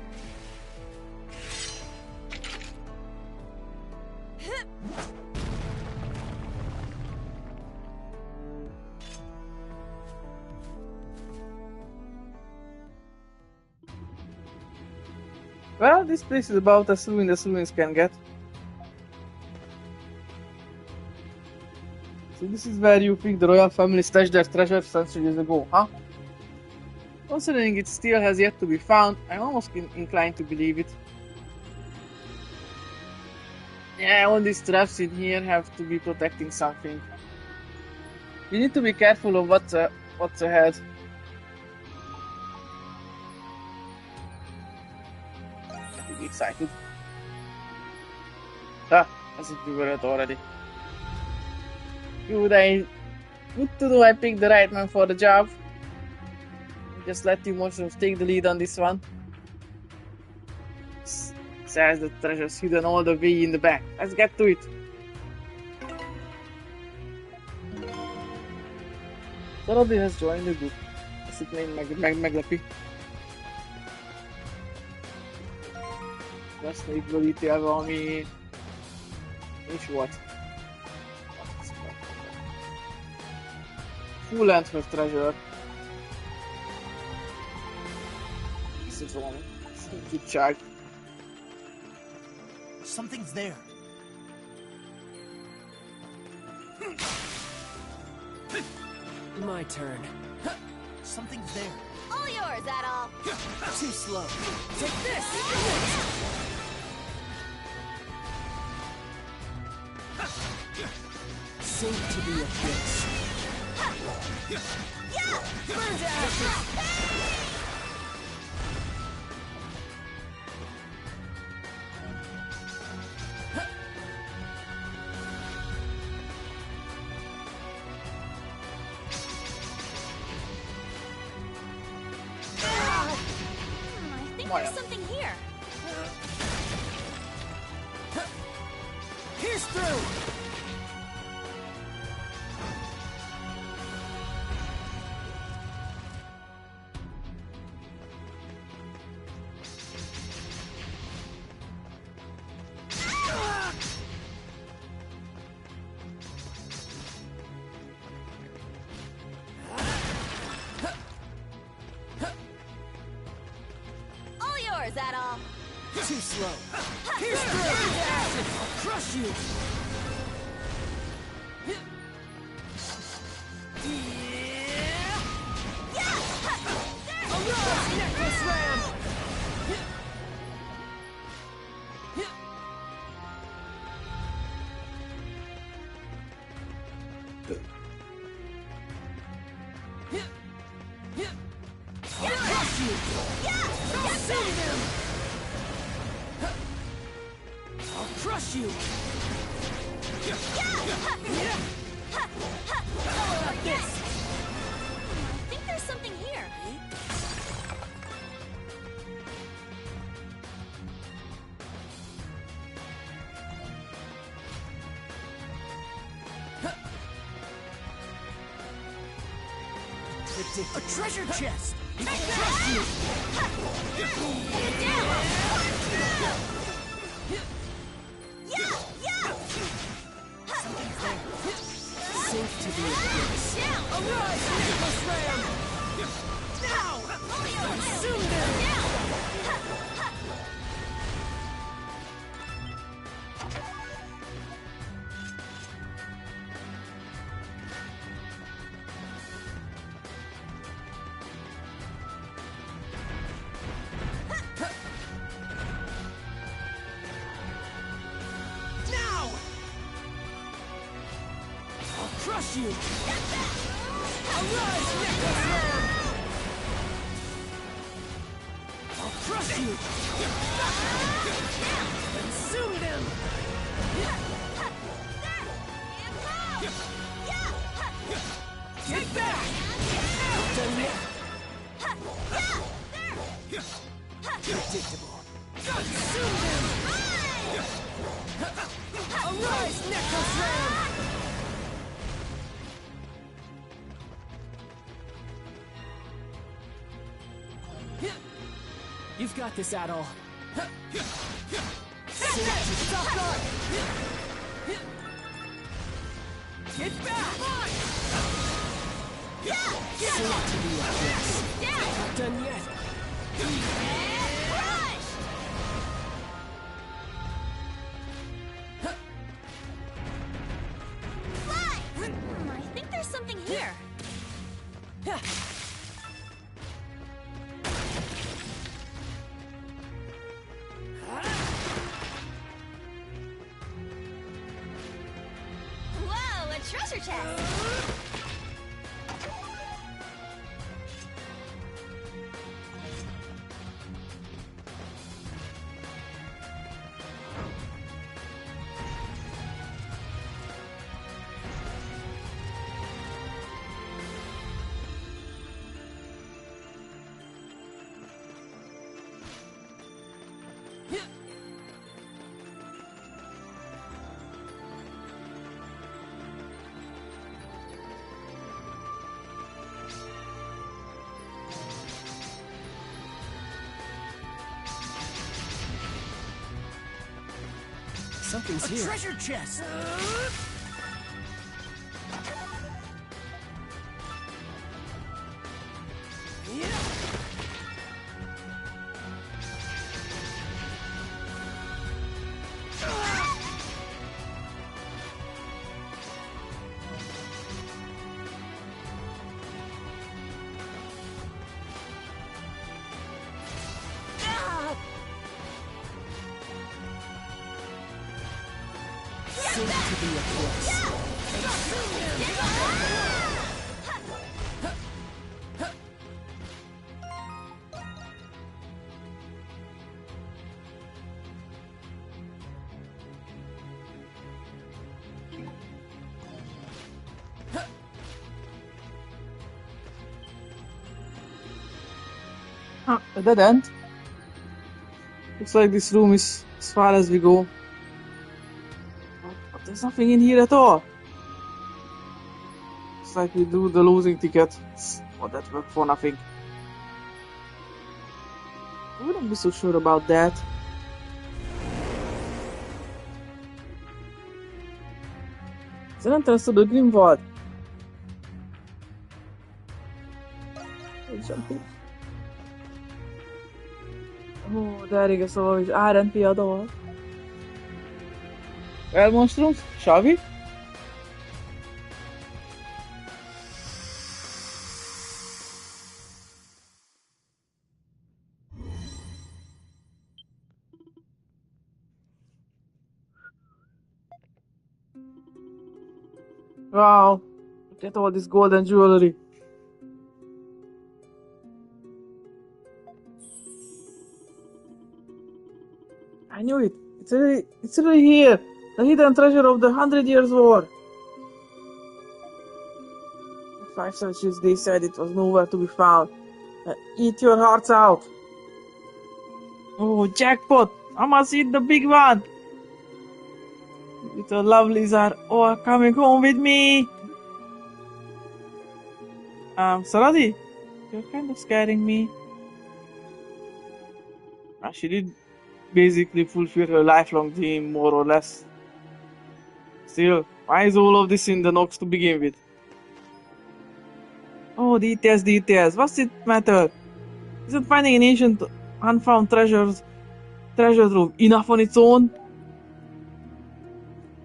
Well, this place is about as ruined as ruins can get. So this is where you think the royal family stashed their treasure centuries ago, huh? Considering it still has yet to be found, I'm almost inclined to believe it. Yeah, all these traps in here have to be protecting something. We need to be careful of what's ahead. Excited. As if we were it already. Good to know I picked the right man for the job. Just let you mushrooms take the lead on this one. Says the treasure's hidden all the way in the back. Let's get to it. Dorothy has joined the group. Ezt itt még meglepi. Lesz még ítélve, valami... is volt. Full Landfall Treasure. This is valami szintútság. Something's there. My turn. Something's there. All yours, Adol. Too slow. Take this! Seem to be a bitch. Yeah! Burn to ashes! I think there's something here. through! All yours, Adol. Too slow. Here's through! Acid! I'll crush you! Arise, Necklace Ram! I'll crush you! I'll send them! I'll crush you! How about this? I think there's something here. A treasure chest! I'll crush you! Safe to be a place. Arise, Necklace Ram! Now! Consume them! Now! I'll crush you! Arise, Necklace Ram! I'll crush you! Consume them! Get back! Done yet? Predictable. Consume them! Arise, Necklace Ram! You've got this, Adol. Stop guard! Get back! Safe to be a place. Not done yet. I think there's something here. Whoa, a treasure chest! Something's here. A treasure chest! Seems to be a place. A dead end. Looks like this room is as far as we go. There's nothing in here at all. It's like we do the losing ticket. Well, that worked for nothing. I wouldn't be so sure about that. It's an entrance to the Grimwald. Jumping. Där är så är den via då. Well, mushrooms, shall we? Wow, look at all this golden jewelry. I knew it. It's really here. The hidden treasure of the 100 Years' War. For 5 centuries they said it was nowhere to be found. Eat your hearts out. Oh, jackpot! I must eat the big one. Little lovelies are all coming home with me. Saradi, you're kind of scaring me. She did basically fulfill her lifelong dream, more or less. Still, why is all of this in the Nox to begin with? Oh, details. What's it matter? Isn't finding an ancient, unfound treasure trove enough on its own?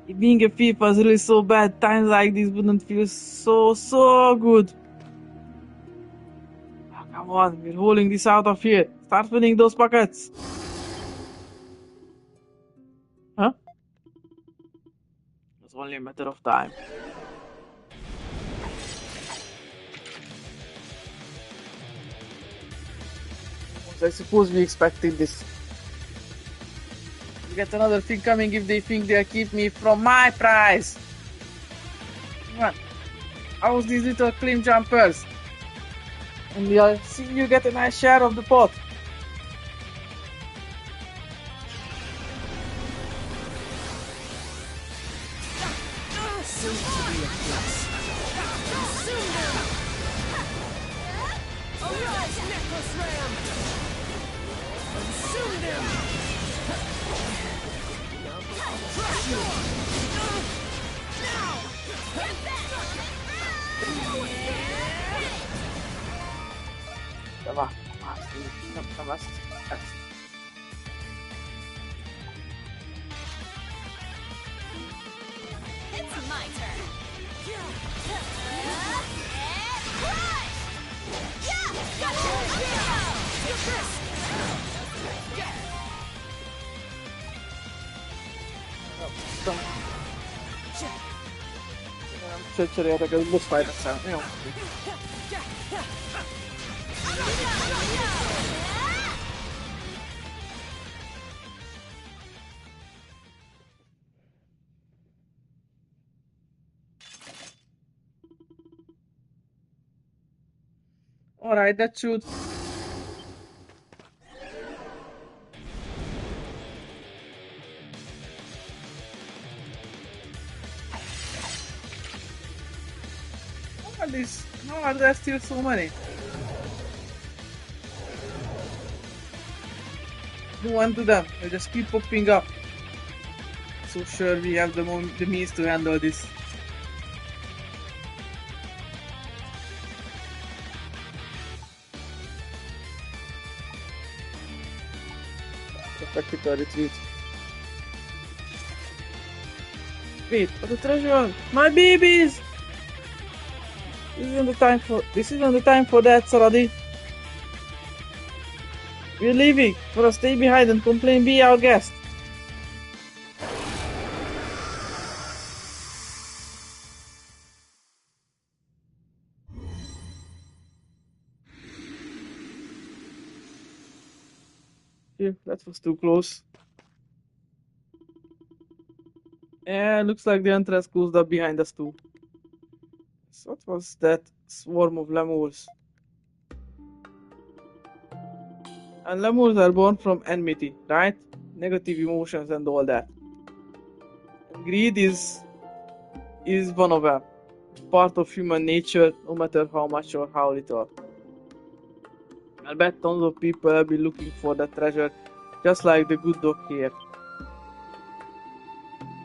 If being a thief was really so bad, times like these wouldn't feel so good. Oh, come on, we're hauling this out of here. Start filling those pockets. Huh? It's only a matter of time. I suppose we expected this. We get another thing coming if they think they'll keep me from my prize. Come on. How's these little climb jumpers? And we'll see you get a nice share of the pot. It's my turn. Cseréltek, ez boss fight aztán. Jó. Alright, that should. How are there still so many? Do one to them. They just keep popping up. So sure we have the means to handle this. Tactical retreat. Wait, what the treasure? My babies! This isn't the time for that, Saradi. We're leaving. For us, stay behind and complain, be our guest. Yeah, that was too close. Yeah, looks like the entrance closed up behind us too. So what was that swarm of lemurs? And lemurs are born from enmity, right? Negative emotions and all that. And greed is one of them. Part of human nature, no matter how much or how little. I bet tons of people have been looking for that treasure, just like the good dog here.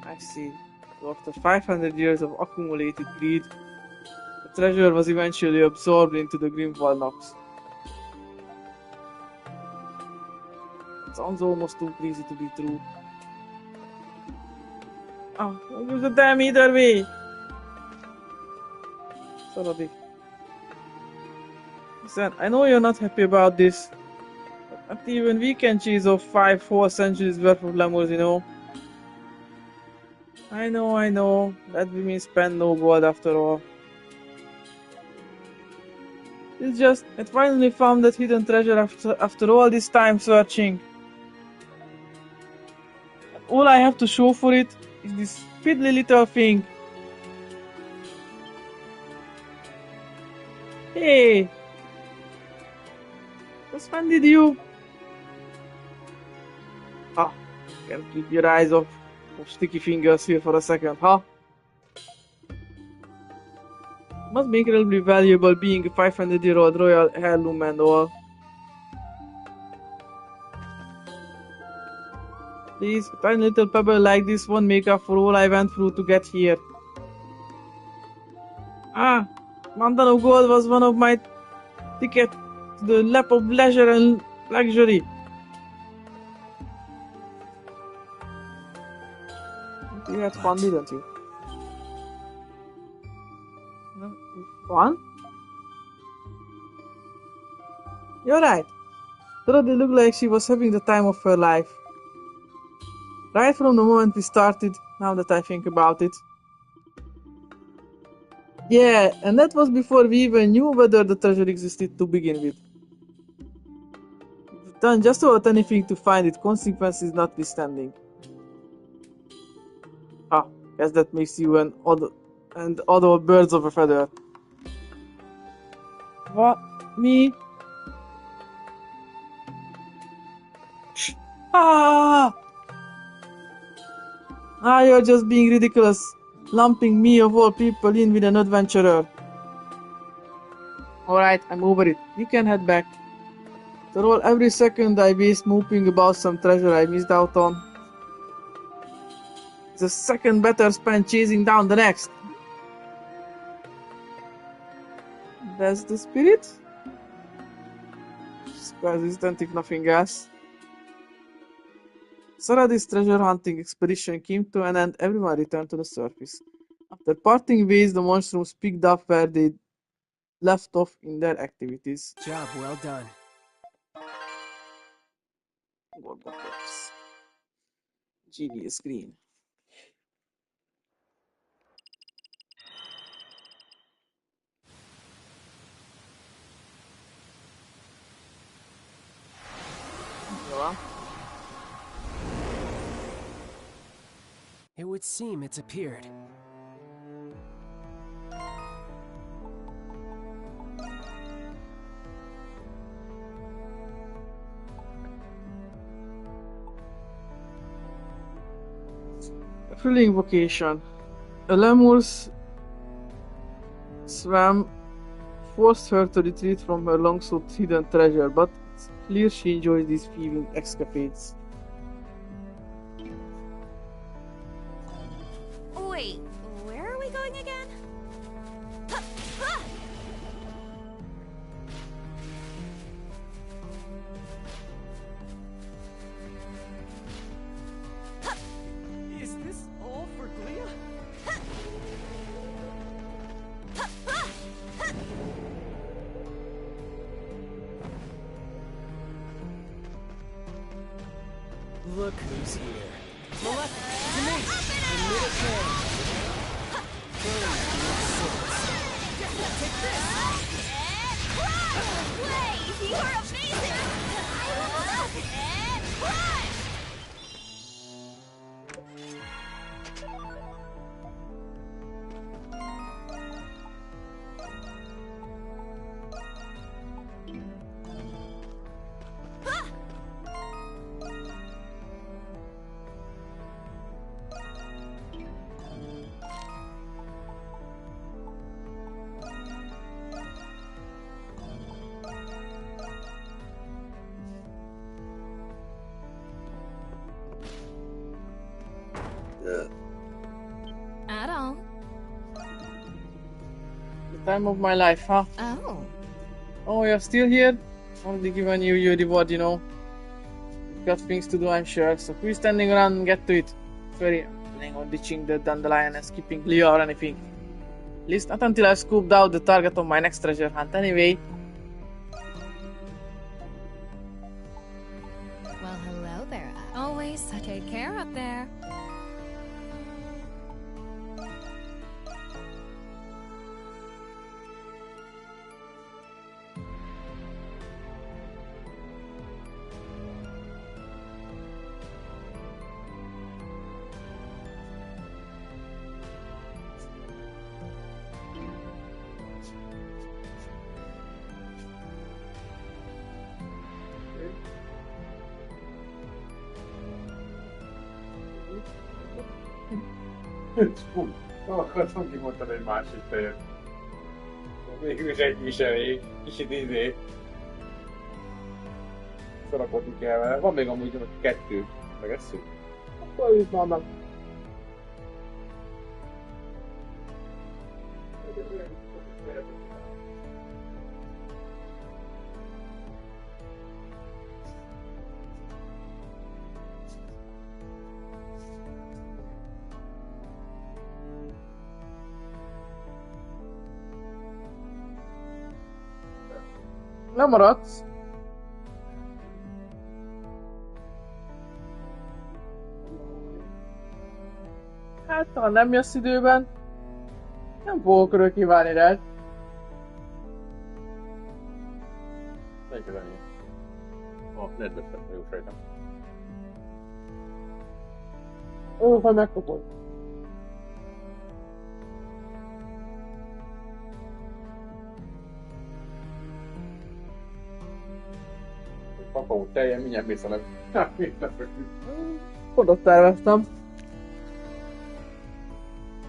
I see. So after 500 years of accumulated greed, the treasure was eventually absorbed into the Grimwald Nox. It sounds almost too crazy to be true. Oh, don't use the damn either way! Sorry. Listen, I know you're not happy about this, but not even we can chase off 5 whole centuries worth of lemurs, you know. I know, that we may spend no gold after all. It's just, I finally found that hidden treasure after all this time searching. All I have to show for it is this fiddly little thing. Hey! Just when did you... Ah, can keep your eyes off of sticky fingers here for a second, huh? Must be incredibly valuable being a 500-year-old royal heirloom and all. Please, a tiny little pebble like this won't make up for all I went through to get here. Ah, Mountain of Gold was one of my tickets to the lap of leisure and luxury. You had fun, didn't you? No, fun? You're right. Dorothy looked like she was having the time of her life. Right from the moment we started, now that I think about it. Yeah, and that was before we even knew whether the treasure existed to begin with. We've done just about anything to find it, consequences notwithstanding. Ah, guess that makes you an other birds of a feather. What? Me? Shh! Ah! Ah, you're just being ridiculous, lumping me of all people in with an adventurer. Alright, I'm over it. We can head back. After all, every second I waste moping about some treasure I missed out on, it's a second better spent chasing down the next. That's the spirit? She's persistent if nothing else. Saradi's treasure hunting expedition came to an end. Everyone returned to the surface. After parting ways, the mushrooms picked up where they left off in their activities. Job well done. GV screen. It would seem it's appeared. A thrilling vocation. A lemur's swam forced her to retreat from her long-sought hidden treasure, but it's clear she enjoys these thieving escapades. Wait, where are we going again? Is this all for Glia? Look who's here. Malek, Denise, and Midicare. Take this! Wait, you're amazing! Run! Time of my life, huh? Oh. Oh, you're still here? Already given you your reward, you know. You've got things to do, I'm sure. So quit standing around and get to it. Sorry, I'm planning on ditching the dandelion and skipping Leo or anything. At least not until I've scooped out the target of my next treasure hunt anyway. Well, hello there. Always take care up there. Akartam kimondani egy másik tejet. Végül is egy is elég. Kicsit szarakodni kell vele. Van még amúgy 2. Megesszük? Akkor itt vannak. Lemaradsz. Hát, ha nem jössz időben, nem fogok örök kívánni rád. Melyik az enyém? A nedvesben, jó sejtem. Ó, ha megkapod. Kakaó teje, mindjárt mész a Oda terveztem.